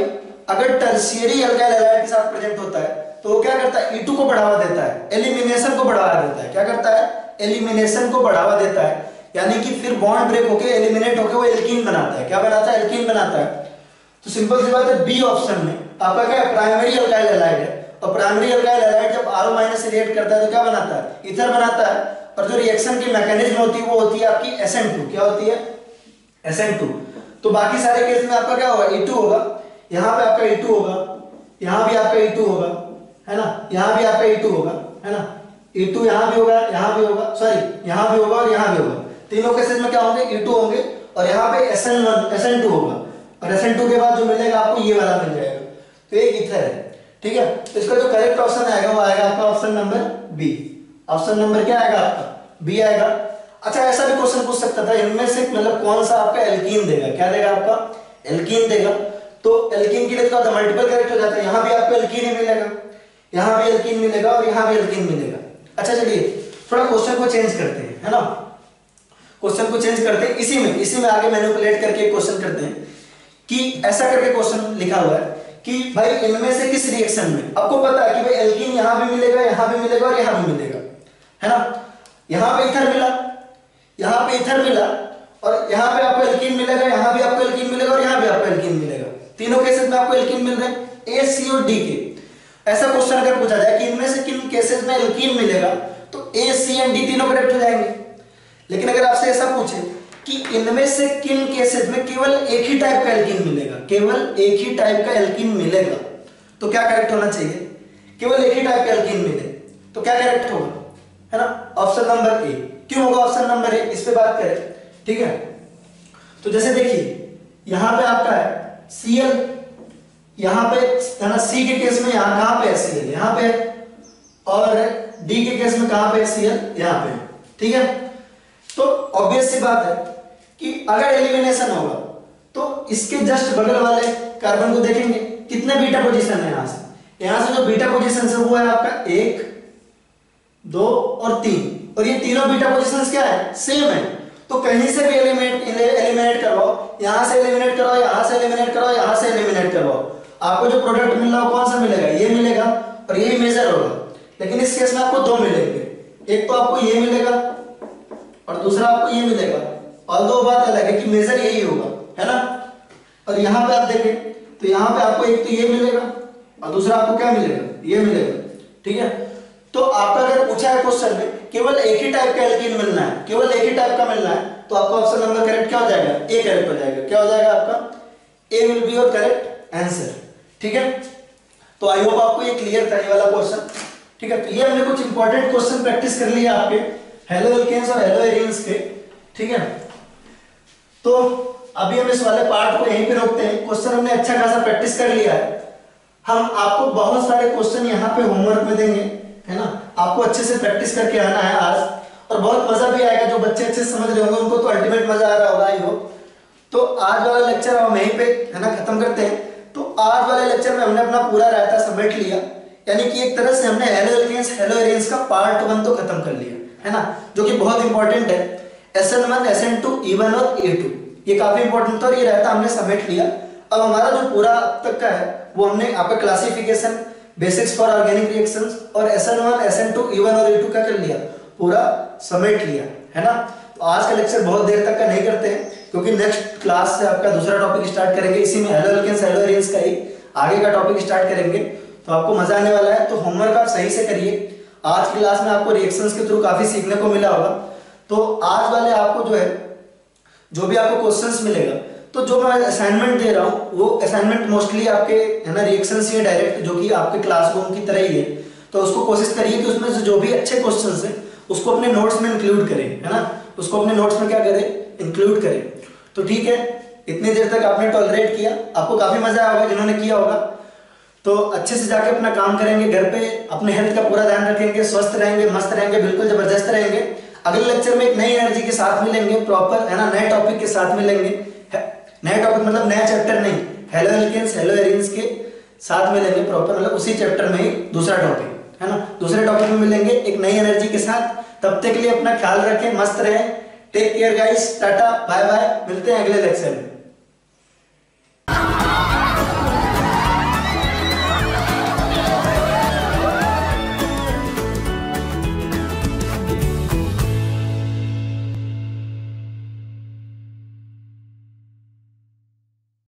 Speaker 1: अगर टर्शियरी अल्काइल हैलाइड के साथ प्रेजेंट होता है तो वो क्या करता है, E2 को बढ़ावा देता है, एलिमिनेशन को बढ़ावा देता है। क्या करता है, एलिमिनेशन को बढ़ावा देता है, यानी कि फिर बॉन्ड ब्रेक होके एलिमिनेट होके वो एल्कीन बनाता है। क्या बनाता है, एल्कीन बनाता है। तो सिंपल सी बात है, बी ऑप्शन में आपका क्या है प्राइमरी अल्काइल हैलाइड है, और प्राइमरी अल्काइल हैलाइड जब आरओ माइनस से रिएक्ट करता है तो क्या बनाता है, ईथर बनाता है। और जो रिएक्शन की मैकेनिज्म होती है वो होती है आपकी SN2। क्या होती है, SN2। तो बाकी सारे केस में आपका क्या होगा, E2 होगा, यहाँ पे आपका E2 होगा, यहाँ भी आपका E2 होगा, है ना, यहाँ भी आपका E2 होगा, है ना, E2 यहाँ भी होगा, यहाँ भी होगा, सॉरी यहाँ भी होगा और यहाँ भी होगा। तीनों केसेस में क्या होंगे, E2 होंगे, और यहाँ पे SN2 होगा, और SN2 के बाद जो मिलेगा आपको ये वाला मिल जाएगा। तो एक ईथर है। ठीक है, तो इसका जो करेक्ट ऑप्शन आएगा वो आएगा आपका option number B. Option number क्या आएगा आपका, बी आएगा। अच्छा, ऐसा भी क्वेश्चन पूछ सकता था इनमें से मतलब कौन सा आपका एल्कीन देगा, क्या देगा आपका, एल्कीन देगा। तो एल्कीन के लिए तो मल्टीपल करेक्ट हो जाता है, यहाँ भी आपको एल्कीन ही मिलेगा, यहाँ भी एल्कीन मिलेगा और यहाँ भी एल्कीन मिलेगा। अच्छा चलिए थोड़ा क्वेश्चन को चेंज करते हैं, है ना, क्वेश्चन को चेंज करते हैं, इसी में आगे मैनिपुलेट करके क्वेश्चन करते हैं कि ऐसा करके क्वेश्चन लिखा हुआ है कि भाई इनमें से किस रिएक्शन में, आपको पता है कि भाई एल्कीन यहाँ भी मिलेगा, यहाँ भी मिलेगा और यहाँ भी मिलेगा, है ना, यहाँ पे ईथर मिला, यहाँ पे ईथर मिला, और यहाँ पे आपको एल्कीन मिलेगा, यहाँ भी आपको एल्कीन मिलेगा और यहाँ भी आपको एल्कीन मिलेगा। तीनों केसेस में आपको एल्कीन मिल रहे हैं, ए सी और डी के। ऐसा क्वेश्चन अगर पूछा जाए कि इनमें से किन केसेस में एल्कीन मिलेगा तो ए सी एंड डी तीनों करेक्ट हो जाएंगे। लेकिन अगर आपसे ऐसा पूछे कि इनमें से किन केसेस में केवल एक ही टाइप का एल्कीन मिलेगा, केवल एक ही टाइप का एल्कीन मिलेगा, तो क्या करेक्ट होना चाहिए, केवल एक ही टाइप का एल्कीन मिले तो क्या करेक्ट होगा, है ना, ऑप्शन नंबर ए। क्यों होगा ऑप्शन नंबर ए, इस पे बात करें। ठीक है, तो जैसे देखिए यहां पे आपका है Cl, यहां पे है ना, C के केस में यहां कहां पे है Cl, यहां पे, और D के केस में कहां पे है Cl, यहां पे। ठीक है, तो ऑब्वियस सी बात है कि अगर एलिमिनेशन होगा तो इसके जस्ट बगल वाले कार्बन को देखेंगे कितने बीटा पोजीशन है, यहां से जो बीटा पोजीशन है वो है आपका 1 2 और 3, और ये तीनों बीटा पोजीशंस क्या है, सेम है। तो कहीं से भी एलिमिनेट करवाओ, यहां से एलिमिनेट करवाओ, यहां से एलिमिनेट करवाओ, यहां से एलिमिनेट करवाओ, आपको जो प्रोडक्ट मिल रहा है कौन सा मिलेगा, ये मिलेगा और ये मेजर होगा। लेकिन इस केस में आपको दो मिलेंगे, एक तो आपको ये मिलेगा और दूसरा आपको ये मिलेगा, और दो बात अलग है कि मेजर यही होगा, है ना। और यहाँ पे आप देखें तो यहाँ पे आपको एक तो ये मिलेगा और दूसरा आपको क्या मिलेगा, ये मिलेगा। ठीक है, तो आपका अगर पूछा है क्वेश्चन में केवल एक ही टाइप का एल्कीन मिलना है, केवल एक ही टाइप का मिलना है, तो आपका ऑप्शन नंबर करेक्ट क्या हो जाएगा? ए करेक्ट हो जाएगा। क्या हो जाएगा आपका? A will be your correct answer. ठीक है, तो आई होप आपको ये क्लियर था ये वाला क्वेश्चन। ठीक है, तो ये हमने कुछ इंपॉर्टेंट क्वेश्चन प्रैक्टिस कर लिया आपके हेलो एल्केन्स और हेलो एरिन्स के। ठीक है, तो अभी हम इस वाले पार्ट को यहीं पे रोकते हैं। क्वेश्चन हमने अच्छा खासा प्रैक्टिस कर लिया है। हम आपको बहुत सारे क्वेश्चन यहाँ पे होमवर्क में देंगे, है ना। आपको अच्छे से प्रैक्टिस करके आना है आज, और बहुत मजा भी आएगा। जो बच्चे अच्छे से समझ रहे होंगे उनको तो अल्टीमेट मजा आ रहा होगा आई होप। तो आज वाला लेक्चर हम यहीं पे, है ना, खत्म करते हैं। तो आज वाले लेक्चर में हमने अपना पूरा रायता समेट लिया, यानी कि एक तरह से हमने हेलो एल्केन्स हेलो एरिन्स का पार्ट 1 तो खत्म कर लिया, है ना, जो कि बहुत इंपॉर्टेंट है। SN1 SN2 E1 और E2 ये काफी इंपॉर्टेंट था, और ये रायता हमने समेट लिया। अब हमारा जो पूरा अब तक का है वो हमने आपका classification, basics for organic reactions और SN1 SN2 E1 और E2 का कर लिया, पूरा समेट लिया, है ना। तो आज का लेक्चर बहुत देर तक का नहीं करते हैं, क्योंकि नेक्स्ट क्लास से आपका दूसरा टॉपिक स्टार्ट करेंगे। इसी में हेलो एल्केन्स हेलो एरिन्स का ही आगे का टॉपिक स्टार्ट करेंगे, तो आपको मजा आने वाला है। तो होमवर्क आप सही से करिए। आज की क्लास में आपको रिएक्शंस के थ्रू काफी सीखने को मिला होगा। तो आज वाले आपको जो है, जो भी आपको क्वेश्चंस मिलेगा, तो जो मैं असाइनमेंट दे रहा हूँ वो असाइनमेंट मोस्टली आपके, है ना, रिएक्शंस ही डायरेक्ट, जो कि आपके क्लासरूम की तरह ही है। तो उसको कोशिश करिए कि उसमें से जो भी अच्छे क्वेश्चंस हैं उसको अपने नोट्स में इंक्लूड करें, है ना, उसको अपने नोट्स में क्या करें, इंक्लूड करें। तो ठीक है, इतनी देर तक आपने टॉलरेट किया, आपको काफी मजा आया होगा जिन्होंने किया होगा। तो अच्छे से जाके अपना काम करेंगे, घर पे अपने हेल्थ का पूरा ध्यान रखेंगे, स्वस्थ रहेंगे, मस्त रहेंगे, बिल्कुल जबरदस्त रहेंगे। अगले लेक्चर में एक नई एनर्जी के साथ मिलेंगे, प्रॉपर, है ना, नए टॉपिक के साथ मिलेंगे। नए टॉपिक मतलब नया चैप्टर नहीं, हेलो एल्केन्स हेलो एरिन्स के साथ मिलेंगे प्रॉपर, मतलब उसी चैप्टर में ही दूसरा टॉपिक, है ना, दूसरे टॉपिक में मिलेंगे एक नई एनर्जी के साथ। तब तक के लिए अपना ख्याल रखें, मस्त रहें। Take care guys, tata bye bye, मिलते हैं अगले लेक्चर में।